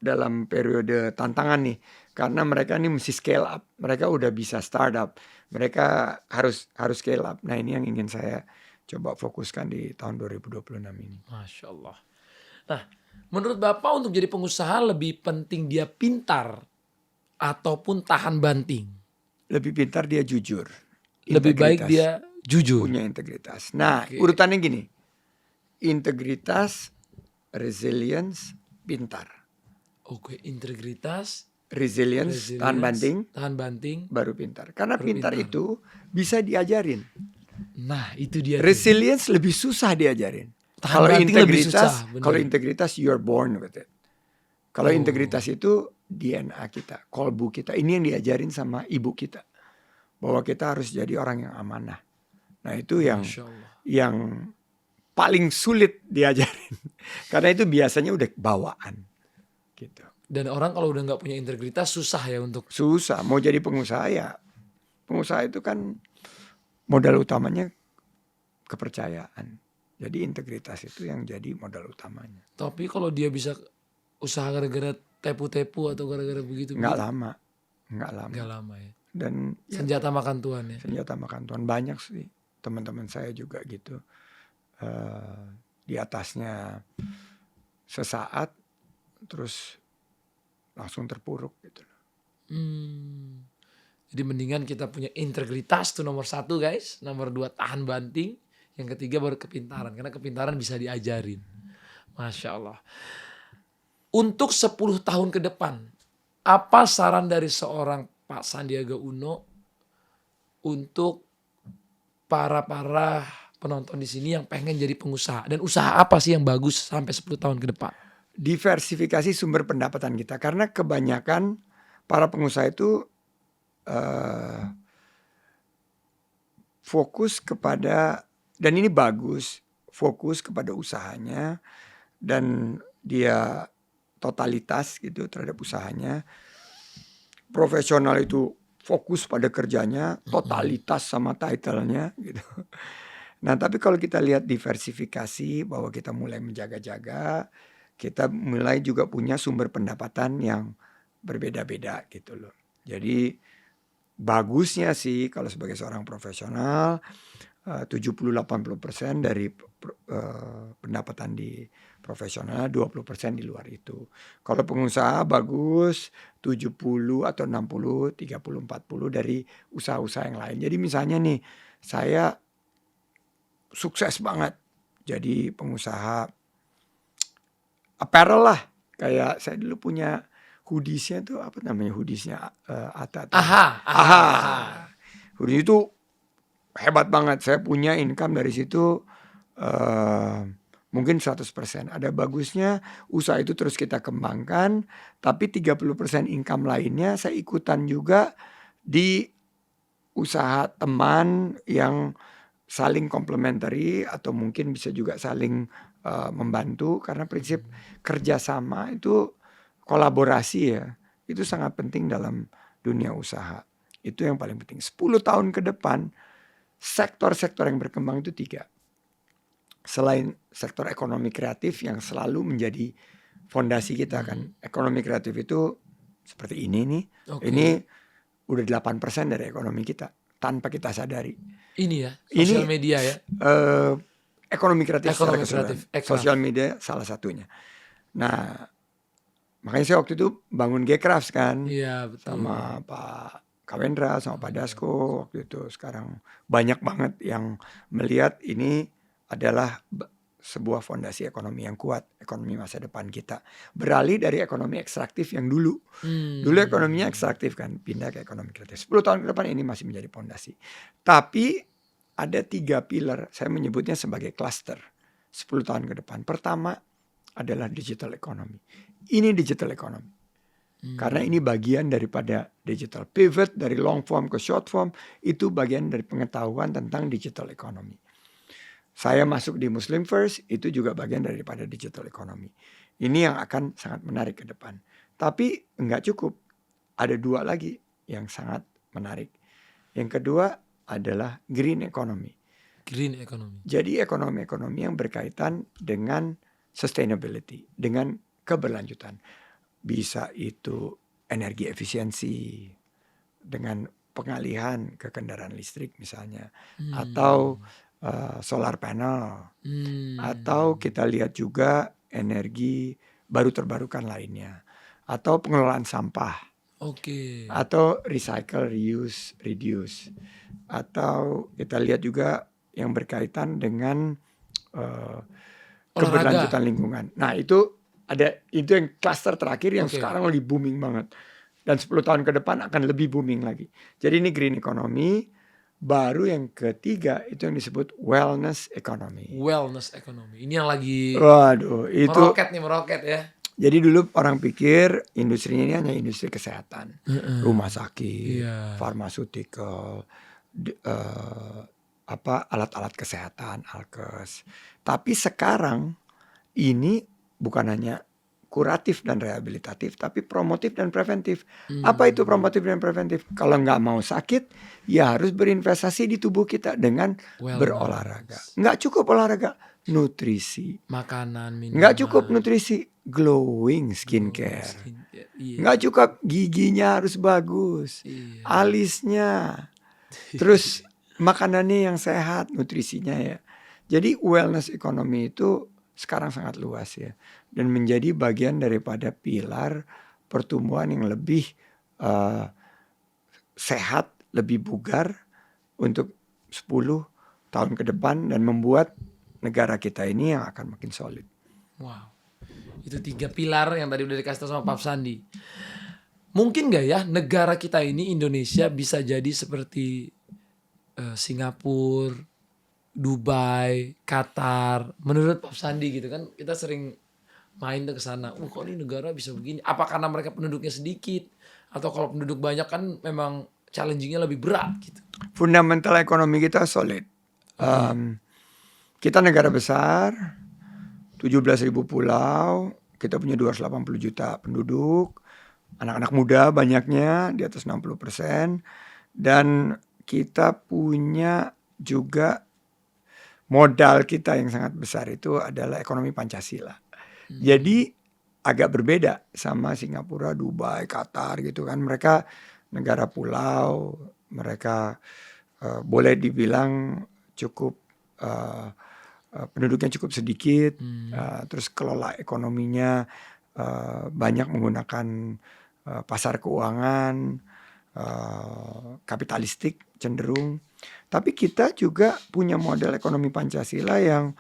dalam periode tantangan nih, karena mereka ini mesti scale up. Mereka udah bisa startup, mereka harus scale up. Nah ini yang ingin saya coba fokuskan di tahun 2026 ini. Masya Allah. Nah, menurut Bapak untuk jadi pengusaha lebih penting dia pintar ataupun tahan banting? Lebih pintar dia jujur. Lebih baik dia jujur. Punya integritas. Nah urutannya gini, integritas, resilience, pintar. Oke, integritas, Resilience, tahan banting, baru pintar. Karena pintar itu bisa diajarin. Nah itu dia. Resilience lebih susah diajarin. Tahan banting lebih susah. Kalau integritas you are born with it. Kalau integritas itu DNA kita, kolbu kita. Ini yang diajarin sama ibu kita, bahwa kita harus jadi orang yang amanah. Nah itu yang Masya Allah. yang paling sulit diajarin. Karena itu biasanya udah bawaan gitu. Dan orang kalau udah nggak punya integritas susah ya untuk Susah mau jadi pengusaha ya. Pengusaha itu kan modal utamanya kepercayaan. Jadi integritas itu yang jadi modal utamanya. Tapi kalau dia bisa usaha gara-gara tepu-tepu atau gara-gara begitu Nggak lama. nggak lama ya. Dan ya, Senjata makan Tuhan ya. senjata makan Tuhan banyak sih. Teman-teman saya juga gitu. Di atasnya sesaat terus langsung terpuruk gitu. Jadi mendingan kita punya integritas tuh nomor 1 guys. Nomor 2 tahan banting. Yang ketiga baru kepintaran. Karena kepintaran bisa diajarin. Masya Allah. Untuk 10 tahun ke depan. Apa saran dari seorang Pak Sandiaga Uno untuk para penonton di sini yang pengen jadi pengusaha? Dan usaha apa sih yang bagus sampai 10 tahun ke depan? Diversifikasi sumber pendapatan kita. Karena kebanyakan para pengusaha itu fokus kepada, dan ini bagus, fokus kepada usahanya dan dia totalitas gitu terhadap usahanya. Profesional itu fokus pada kerjanya, totalitas sama title-nya gitu. Nah, tapi kalau kita lihat diversifikasi bahwa kita mulai menjaga-jaga, kita mulai juga punya sumber pendapatan yang berbeda-beda gitu loh. Jadi bagusnya sih kalau sebagai seorang profesional 70-80% dari pendapatan di profesional, 20% di luar itu. Kalau pengusaha bagus 70 atau 60, 30, 40 dari usaha-usaha yang lain. Jadi misalnya nih saya sukses banget jadi pengusaha apparel lah. Kayak saya dulu punya hoodiesnya tuh apa namanya hoodiesnya Ata. Aha. Hoodies itu hebat banget. Saya punya income dari situ mungkin 100%. Ada bagusnya usaha itu terus kita kembangkan. Tapi 30% income lainnya saya ikutan juga di usaha teman yang saling complementary atau mungkin bisa juga saling membantu. Karena prinsip kerjasama itu kolaborasi ya, itu sangat penting dalam dunia usaha. Itu yang paling penting. 10 tahun ke depan, sektor-sektor yang berkembang itu 3. Selain sektor ekonomi kreatif yang selalu menjadi fondasi kita kan. Ekonomi kreatif itu seperti ini nih. Oke. Ini udah 8% dari ekonomi kita tanpa kita sadari. Ini ya, sosial media ya. Ekonomi kreatif secara Ekonomi kreatif, keseluruhan. Sosial media salah satunya. Nah, makanya saya waktu itu bangun G-Crafts kan. Iya betul. Sama Pak Kawendra, sama Pak Dasko waktu itu. Sekarang banyak banget yang melihat ini adalah sebuah fondasi ekonomi yang kuat. Ekonomi masa depan kita. Beralih dari ekonomi ekstraktif yang dulu. Dulu ekonominya ekstraktif kan. Pindah ke ekonomi kreatif. 10 tahun ke depan ini masih menjadi fondasi. Tapi ada 3 pilar. Saya menyebutnya sebagai cluster. 10 tahun ke depan. Pertama adalah digital economy. Ini digital economy. Karena ini bagian daripada digital pivot dari long form ke short form. Itu bagian dari pengetahuan tentang digital economy. Saya masuk di Muslim First, itu juga bagian daripada digital economy. Ini yang akan sangat menarik ke depan. Tapi enggak cukup. Ada 2 lagi yang sangat menarik. Yang kedua adalah green economy. Green economy. Jadi ekonomi-ekonomi yang berkaitan dengan sustainability, dengan keberlanjutan. Bisa itu energi efisiensi, dengan pengalihan ke kendaraan listrik misalnya. Atau solar panel. Atau kita lihat juga energi baru terbarukan lainnya. Atau pengelolaan sampah. Oke. Atau recycle, reuse, reduce. Atau kita lihat juga yang berkaitan dengan keberlanjutan lingkungan. Nah itu yang cluster terakhir yang sekarang lagi booming banget. Dan 10 tahun ke depan akan lebih booming lagi. Jadi ini green economy. Baru yang ketiga itu yang disebut wellness economy. Wellness economy. Ini yang lagi Waduh, itu meroket ya. Jadi dulu orang pikir industrinya ini hanya industri kesehatan. Rumah sakit, pharmaceutical, alat-alat kesehatan, alkes. Tapi sekarang ini bukan hanya kuratif dan rehabilitatif, tapi promotif dan preventif. Apa itu promotif dan preventif? Kalau nggak mau sakit, ya harus berinvestasi di tubuh kita dengan berolahraga. Nggak cukup olahraga, nutrisi. Makanan, minuman. Nggak cukup nutrisi, glowing skincare. Iya. Nggak cukup, giginya harus bagus, Iya. alisnya, terus makanannya yang sehat, nutrisinya ya. Jadi wellness ekonomi itu sekarang sangat luas ya, dan menjadi bagian daripada pilar pertumbuhan yang lebih sehat, lebih bugar untuk 10 tahun ke depan dan membuat negara kita ini yang akan makin solid. Wow, itu 3 pilar yang tadi udah dikasih tahu sama Pak Sandi. Mungkin gak ya negara kita ini, Indonesia, bisa jadi seperti Singapura, Dubai, Qatar, menurut Pak Sandi gitu kan? Kita sering main ke sana. Kok ini negara bisa begini? Apa karena mereka penduduknya sedikit? Atau kalau penduduk banyak kan memang challenging-nya lebih berat gitu? Fundamental ekonomi kita solid. Kita negara besar, 17.000 pulau, kita punya 280 juta penduduk, anak-anak muda banyaknya di atas 60%, dan kita punya juga modal kita yang sangat besar itu adalah ekonomi Pancasila. Jadi agak berbeda sama Singapura, Dubai, Qatar gitu kan. Mereka negara pulau, mereka boleh dibilang cukup penduduknya cukup sedikit, terus kelola ekonominya banyak menggunakan pasar keuangan, kapitalistik cenderung. Tapi kita juga punya model ekonomi Pancasila yang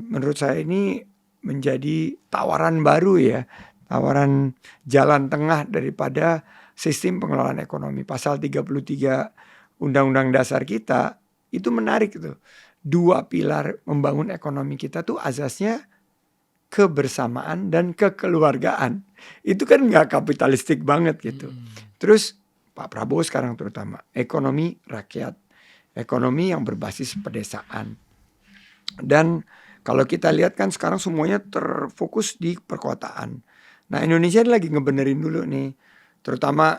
menurut saya ini menjadi tawaran baru ya, tawaran jalan tengah daripada sistem pengelolaan ekonomi. Pasal 33 Undang-Undang Dasar kita itu menarik tuh. 2 pilar membangun ekonomi kita tuh azasnya kebersamaan dan kekeluargaan. Itu kan nggak kapitalistik banget gitu. Terus Pak Prabowo sekarang terutama ekonomi rakyat, ekonomi yang berbasis pedesaan. Dan kalau kita lihat kan sekarang semuanya terfokus di perkotaan. Nah, Indonesia lagi ngebenerin dulu nih, terutama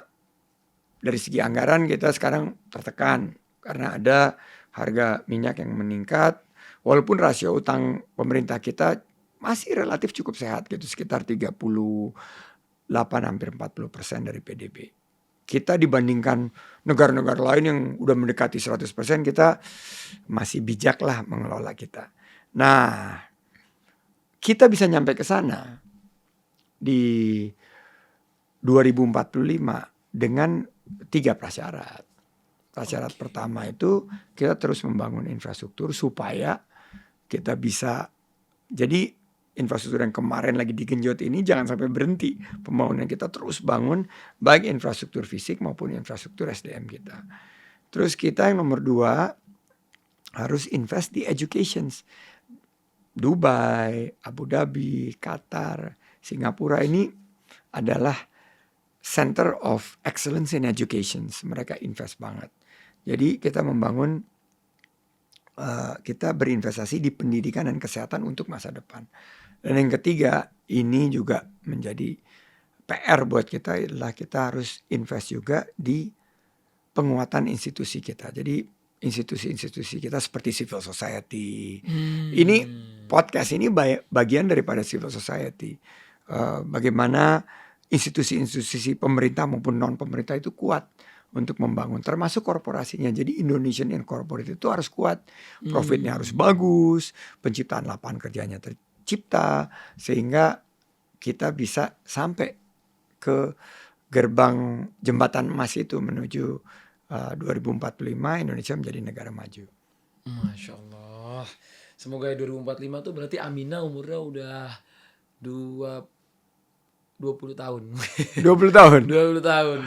dari segi anggaran kita sekarang tertekan karena ada harga minyak yang meningkat. Walaupun rasio utang pemerintah kita masih relatif cukup sehat gitu, sekitar 38 hampir 40% dari PDB. Kita dibandingkan negara-negara lain yang udah mendekati 100%, kita masih bijak lah mengelola kita. Nah, kita bisa nyampe ke sana di 2045 dengan 3 prasyarat. Prasyarat pertama itu kita terus membangun infrastruktur supaya kita bisa, jadi infrastruktur yang kemarin lagi digenjot ini jangan sampai berhenti. Pembangunan kita terus bangun baik infrastruktur fisik maupun infrastruktur SDM kita. Terus kita yang nomor 2 harus invest di education. Dubai, Abu Dhabi, Qatar, Singapura ini adalah center of excellence in education. Mereka invest banget. Jadi kita membangun, kita berinvestasi di pendidikan dan kesehatan untuk masa depan. Dan yang ketiga, ini juga menjadi PR buat kita adalah kita harus invest juga di penguatan institusi kita. Jadi institusi-institusi kita seperti civil society. Ini podcast ini bagian daripada civil society. Bagaimana institusi-institusi pemerintah maupun non pemerintah itu kuat untuk membangun, termasuk korporasinya. Jadi Indonesian Incorporated itu harus kuat, profitnya harus bagus, penciptaan lapangan kerjanya tercipta, sehingga kita bisa sampai ke gerbang jembatan emas itu menuju 2045 Indonesia menjadi negara maju. Masya Allah. Semoga 2045 tuh berarti Amina umurnya udah 20 tahun. 20 tahun. 20 tahun.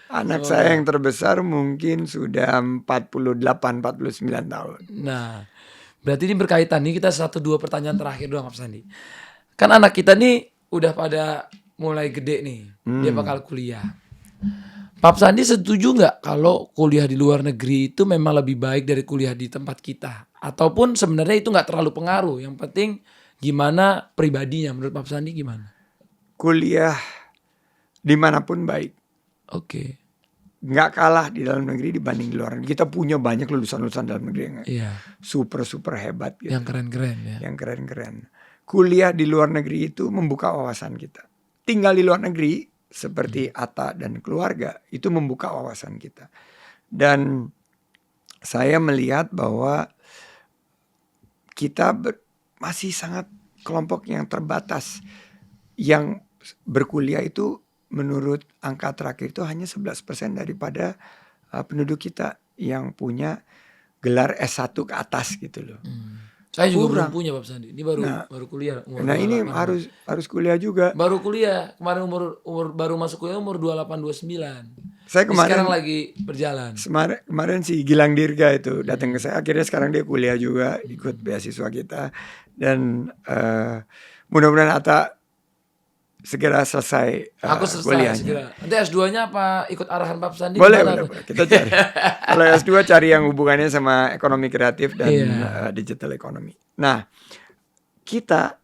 Anak saya yang terbesar mungkin sudah 48-49 tahun. Nah, berarti ini berkaitan nih, kita 1-2 pertanyaan terakhir doang Pak Sandi. Kan anak kita nih udah pada mulai gede nih, dia bakal kuliah. Pak Sandi setuju nggak kalau kuliah di luar negeri itu memang lebih baik dari kuliah di tempat kita? Ataupun sebenarnya itu nggak terlalu pengaruh. Yang penting gimana pribadinya, menurut Pak Sandi gimana? Kuliah dimanapun baik. Oke, Nggak kalah di dalam negeri dibanding di luar negeri. Kita punya banyak lulusan-lulusan dalam negeri yang iya. super hebat gitu. Yang keren-keren ya. Yang keren-keren. Kuliah di luar negeri itu membuka wawasan kita. Tinggal di luar negeri seperti Atta dan keluarga itu membuka wawasan kita. Dan saya melihat bahwa kita masih sangat kelompok yang terbatas yang berkuliah itu menurut angka terakhir itu hanya 11% daripada penduduk kita yang punya gelar S1 ke atas gitu loh. Saya juga Kurang. belum punya Pak Sandi. Ini baru kuliah. Umur Nah ini 28. harus kuliah juga. Baru kuliah. Kemarin umur baru masuk kuliah umur 28 29. Saya Ini kemarin sekarang lagi berjalan. kemarin si Gilang Dirga itu datang ke saya. Akhirnya sekarang dia kuliah juga, ikut beasiswa kita. Dan mudah-mudahan Atta segera selesai Aku selesai kuliahnya. segera. Nanti S2-nya apa ikut arahan Pak Sandi? Boleh, gimana tuh? boleh. Kita cari. Kalau S2 cari yang hubungannya sama ekonomi kreatif dan Iya. digital economy. Nah, kita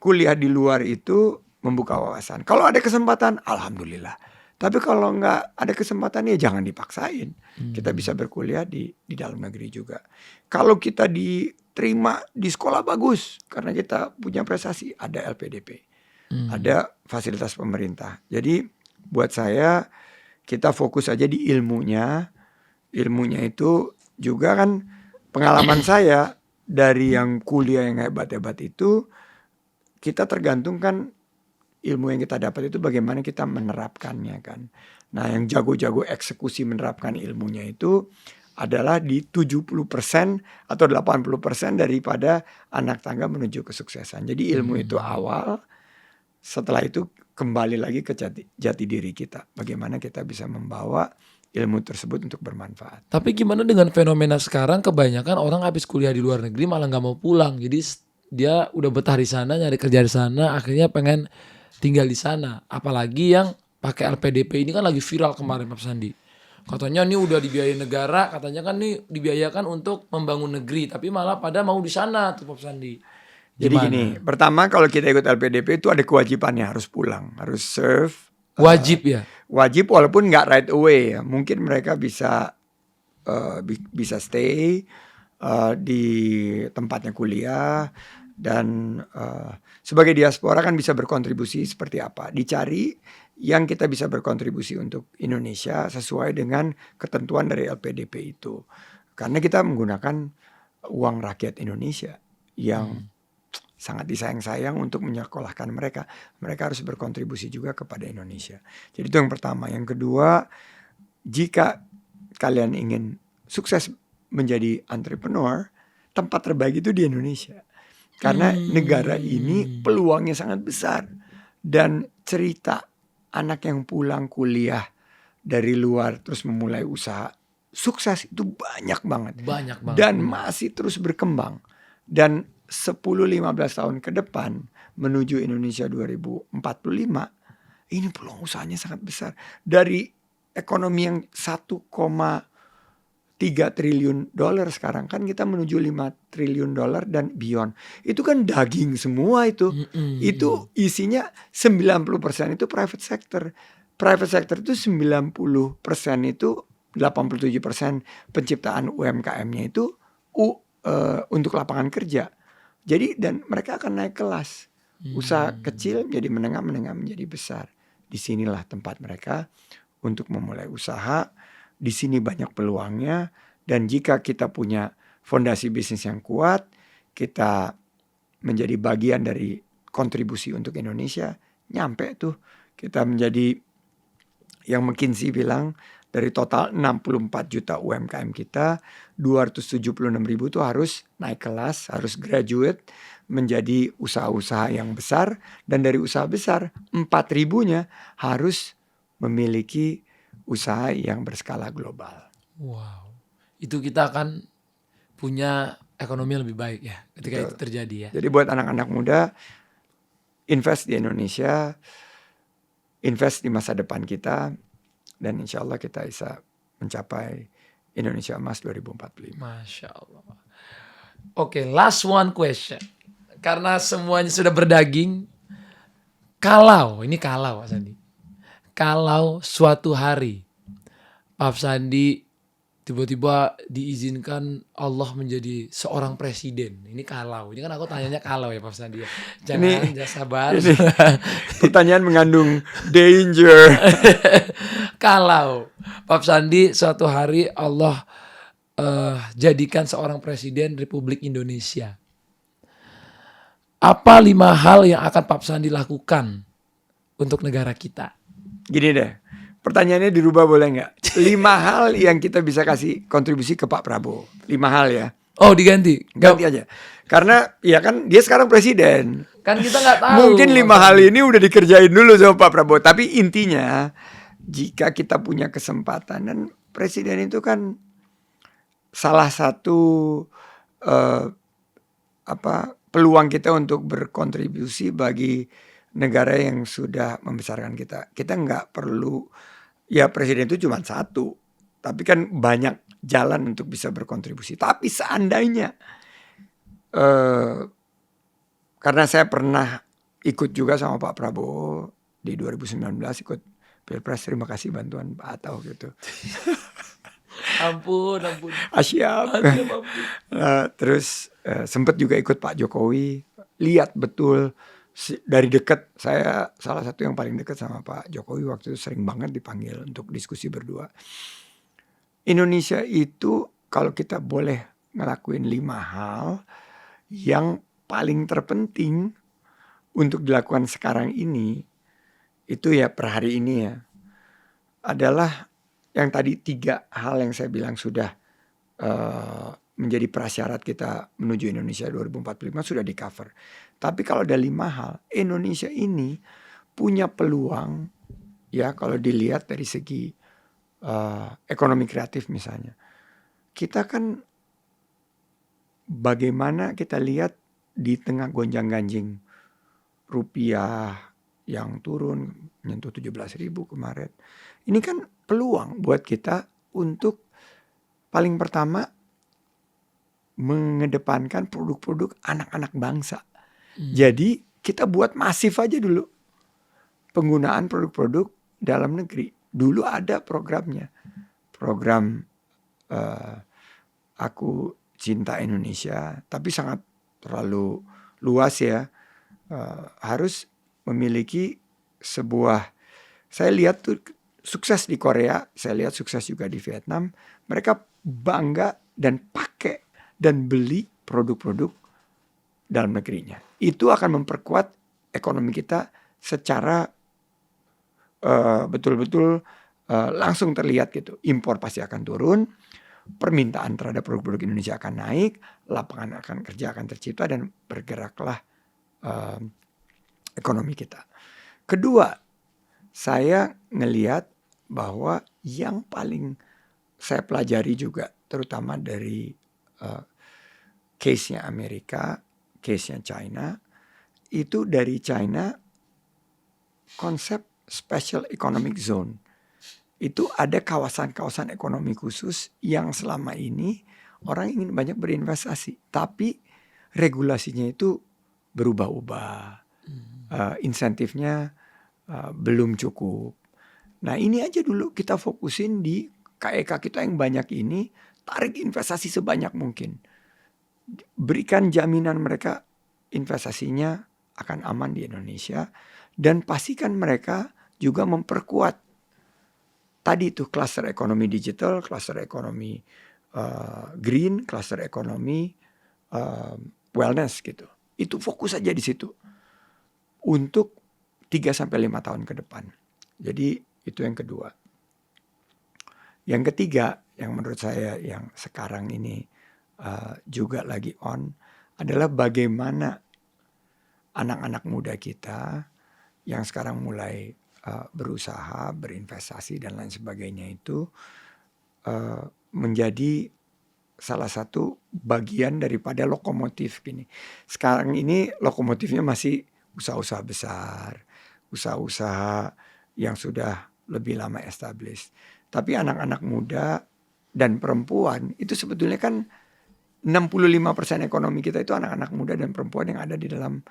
kuliah di luar itu membuka wawasan. Kalau ada kesempatan, alhamdulillah. Tapi kalau nggak ada kesempatan ya jangan dipaksain. Kita bisa berkuliah di dalam negeri juga. Kalau kita diterima di sekolah bagus karena kita punya prestasi, ada LPDP. Ada fasilitas pemerintah. Jadi buat saya kita fokus aja di ilmunya. Ilmunya itu juga kan pengalaman saya dari yang kuliah yang hebat-hebat itu, kita tergantung kan ilmu yang kita dapat itu bagaimana kita menerapkannya kan. Nah yang jago-jago eksekusi menerapkan ilmunya itu adalah di 70% atau 80% daripada anak tangga menuju kesuksesan. Jadi ilmu itu awal, setelah itu kembali lagi ke jati diri kita. Bagaimana kita bisa membawa ilmu tersebut untuk bermanfaat. Tapi gimana dengan fenomena sekarang kebanyakan orang habis kuliah di luar negeri malah nggak mau pulang. Jadi dia udah betah di sana, nyari kerja di sana, akhirnya pengen tinggal di sana. Apalagi yang pakai LPDP ini kan lagi viral kemarin Pak Sandi. Katanya nih udah dibiayain negara, katanya kan nih dibiayakan untuk membangun negeri, tapi malah pada mau di sana tuh Pak Sandi. Jadi gini, pertama kalau kita ikut LPDP itu ada kewajibannya harus pulang, harus serve. Wajib ya? Wajib walaupun nggak right away ya. Mungkin mereka bisa stay di tempatnya kuliah dan sebagai diaspora kan bisa berkontribusi seperti apa. Dicari yang kita bisa berkontribusi untuk Indonesia sesuai dengan ketentuan dari LPDP itu. Karena kita menggunakan uang rakyat Indonesia yang sangat disayang-sayang untuk menyekolahkan mereka. Mereka harus berkontribusi juga kepada Indonesia. Jadi itu yang pertama. Yang kedua, jika kalian ingin sukses menjadi entrepreneur, tempat terbaik itu di Indonesia. Karena negara ini peluangnya sangat besar. Dan cerita anak yang pulang kuliah dari luar terus memulai usaha, sukses itu banyak banget. Banyak banget. Dan masih terus berkembang. Dan 10-15 tahun ke depan menuju Indonesia 2045, ini peluang usahanya sangat besar. Dari ekonomi yang 1,3 triliun dolar sekarang kan kita menuju 5 triliun dolar dan beyond. Itu kan daging semua itu. Itu isinya 90% itu private sector. Private sector itu 90% itu 87% penciptaan UMKM-nya itu untuk lapangan kerja. Jadi dan mereka akan naik kelas. Usaha kecil menjadi menengah menjadi besar. Disinilah tempat mereka untuk memulai usaha. Di sini banyak peluangnya. Dan jika kita punya fondasi bisnis yang kuat, kita menjadi bagian dari kontribusi untuk Indonesia, nyampe tuh kita menjadi yang McKinsey bilang dari total 64 juta UMKM kita, 276 ribu itu harus naik kelas, harus graduate menjadi usaha-usaha yang besar. Dan dari usaha besar, 4 ribunya harus memiliki usaha yang berskala global. Wow. Itu kita akan punya ekonomi yang lebih baik ya ketika itu terjadi ya. Jadi buat anak-anak muda, invest di Indonesia, invest di masa depan kita. dan insya Allah kita bisa mencapai Indonesia Emas 2045. Masya Allah. Oke, last one question. Karena semuanya sudah berdaging, ini kalau Pak Sandi, kalau suatu hari Pak Sandi tiba-tiba diizinkan Allah menjadi seorang presiden. Ini kan aku tanyanya kalau ya Pak Sandi ya. Jangan sabar. Ini pertanyaan mengandung danger. Kalau Pak Sandi suatu hari Allah jadikan seorang presiden Republik Indonesia, apa 5 hal yang akan Pak Sandi lakukan untuk negara kita? Gini deh, pertanyaannya dirubah boleh nggak? 5 hal yang kita bisa kasih kontribusi ke Pak Prabowo. 5 hal ya. Oh, diganti. Ganti aja. Karena ya kan dia sekarang presiden. Kan kita nggak tahu. Mungkin 5 hal ini udah dikerjain dulu sama Pak Prabowo. Tapi intinya jika kita punya kesempatan, dan presiden itu kan salah satu peluang kita untuk berkontribusi bagi negara yang sudah membesarkan kita. Kita nggak perlu, ya presiden itu cuma satu, tapi kan banyak jalan untuk bisa berkontribusi. Tapi seandainya, karena saya pernah ikut juga sama Pak Prabowo di 2019 ikut Pilpres, terima kasih bantuan Pak Atau gitu. Ampun. Siap. Terus sempat juga ikut Pak Jokowi, lihat betul dari dekat. Saya salah satu yang paling dekat sama Pak Jokowi waktu itu, sering banget dipanggil untuk diskusi berdua. Indonesia itu kalau kita boleh ngelakuin 5 hal yang paling terpenting untuk dilakukan sekarang ini, itu ya per hari ini ya, adalah yang tadi 3 hal yang saya bilang sudah menjadi prasyarat kita menuju Indonesia 2045 sudah di cover. Tapi kalau ada 5 hal, Indonesia ini punya peluang ya, kalau dilihat dari segi ekonomi kreatif misalnya. Kita kan bagaimana kita lihat di tengah gonjang-ganjing rupiah yang turun menyentuh 17.000 kemarin. Ini kan peluang buat kita untuk paling pertama mengedepankan produk-produk anak-anak bangsa. Jadi kita buat masif aja dulu penggunaan produk-produk dalam negeri. Dulu ada programnya, program Aku Cinta Indonesia, tapi sangat terlalu luas ya. Harus memiliki sebuah, saya lihat tuh sukses di Korea, saya lihat sukses juga di Vietnam. Mereka bangga dan pakai dan beli produk-produk dalam negerinya. Itu akan memperkuat ekonomi kita secara betul-betul langsung terlihat gitu. Impor pasti akan turun, permintaan terhadap produk-produk Indonesia akan naik, lapangan akan kerja akan tercipta, dan bergeraklah ekonomi kita. Kedua, saya ngelihat bahwa yang paling saya pelajari juga, terutama dari case-nya Amerika, case-nya China, itu dari China konsep Special Economic Zone. Itu ada kawasan-kawasan ekonomi khusus yang selama ini orang ingin banyak berinvestasi, tapi regulasinya itu berubah-ubah, insentifnya belum cukup. Nah ini aja dulu kita fokusin di KEK kita yang banyak ini, tarik investasi sebanyak mungkin. Berikan jaminan mereka investasinya akan aman di Indonesia, dan pastikan mereka juga memperkuat tadi itu cluster ekonomi digital, cluster ekonomi green, cluster ekonomi wellness gitu. Itu fokus aja di situ untuk 3-5 tahun ke depan. Jadi itu yang kedua. Yang ketiga, yang menurut saya yang sekarang ini juga lagi on, adalah bagaimana anak-anak muda kita yang sekarang mulai berusaha, berinvestasi dan lain sebagainya itu menjadi salah satu bagian daripada lokomotif gini. Sekarang ini lokomotifnya masih usaha-usaha besar, usaha-usaha yang sudah lebih lama established. Tapi anak-anak muda dan perempuan itu sebetulnya kan 65% ekonomi kita itu anak-anak muda dan perempuan yang ada di dalam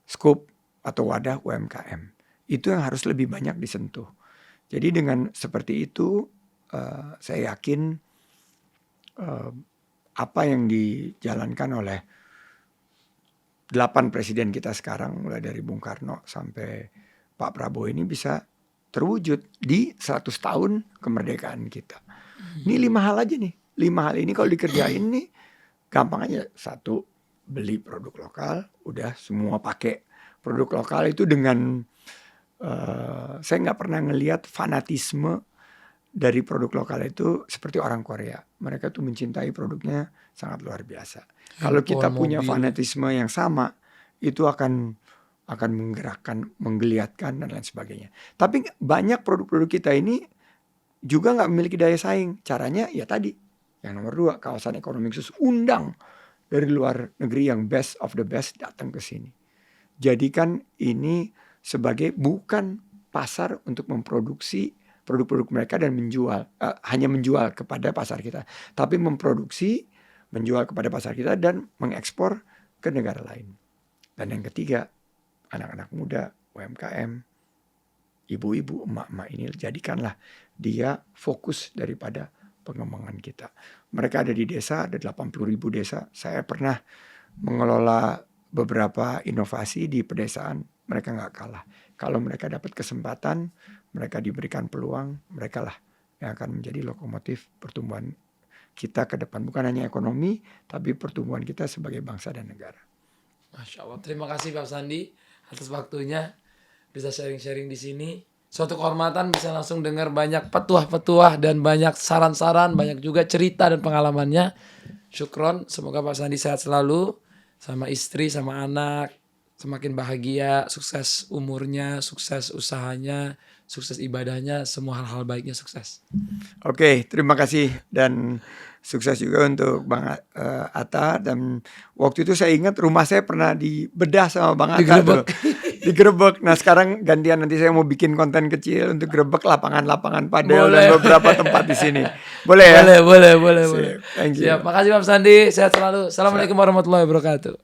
scope atau wadah UMKM. Itu yang harus lebih banyak disentuh. Jadi dengan seperti itu saya yakin apa yang dijalankan oleh 8 presiden kita sekarang, mulai dari Bung Karno sampai Pak Prabowo ini bisa terwujud di 100 tahun kemerdekaan kita. Ini 5 hal aja nih. 5 hal ini kalau dikerjain nih gampang aja. 1, beli produk lokal, udah semua pakai produk lokal itu dengan saya nggak pernah ngelihat fanatisme dari produk lokal itu seperti orang Korea. Mereka tuh mencintai produknya sangat luar biasa. Kalau kita punya fanatisme yang sama, itu akan menggerakkan, menggeliatkan dan lain sebagainya. Tapi banyak produk-produk kita ini juga nggak memiliki daya saing. Caranya ya tadi, yang nomor 2, kawasan ekonomi khusus, undang dari luar negeri yang best of the best datang ke sini. Jadikan ini sebagai bukan pasar untuk memproduksi produk-produk mereka dan menjual, hanya menjual kepada pasar kita, tapi memproduksi, menjual kepada pasar kita dan mengekspor ke negara lain. Dan yang ketiga, anak-anak muda, UMKM, ibu-ibu, emak-emak ini jadikanlah dia fokus daripada pengembangan kita. Mereka ada di desa, ada 80.000 desa. Saya pernah mengelola beberapa inovasi di pedesaan, mereka nggak kalah. Kalau mereka dapat kesempatan, mereka diberikan peluang, mereka lah yang akan menjadi lokomotif pertumbuhan kita ke depan. Bukan hanya ekonomi, tapi pertumbuhan kita sebagai bangsa dan negara. Masya Allah. Terima kasih Pak Sandi atas waktunya. Bisa sharing-sharing di sini. Suatu kehormatan bisa langsung dengar banyak petuah-petuah dan banyak saran-saran, banyak juga cerita dan pengalamannya. Syukron. Semoga Pak Sandi sehat selalu. Sama istri, sama anak. Semakin bahagia, sukses umurnya, sukses usahanya, sukses ibadahnya, semua hal-hal baiknya sukses. Oke, terima kasih dan sukses juga untuk Bang Atta. Dan waktu itu saya ingat rumah saya pernah dibedah sama Bang Atta tuh. Digerebek. Nah sekarang gantian, nanti saya mau bikin konten kecil untuk gerebek lapangan-lapangan padel dan beberapa tempat di sini. Boleh ya? Boleh. Thank you. Siap, makasih Pak Sandi, sehat selalu. Assalamualaikum warahmatullahi wabarakatuh.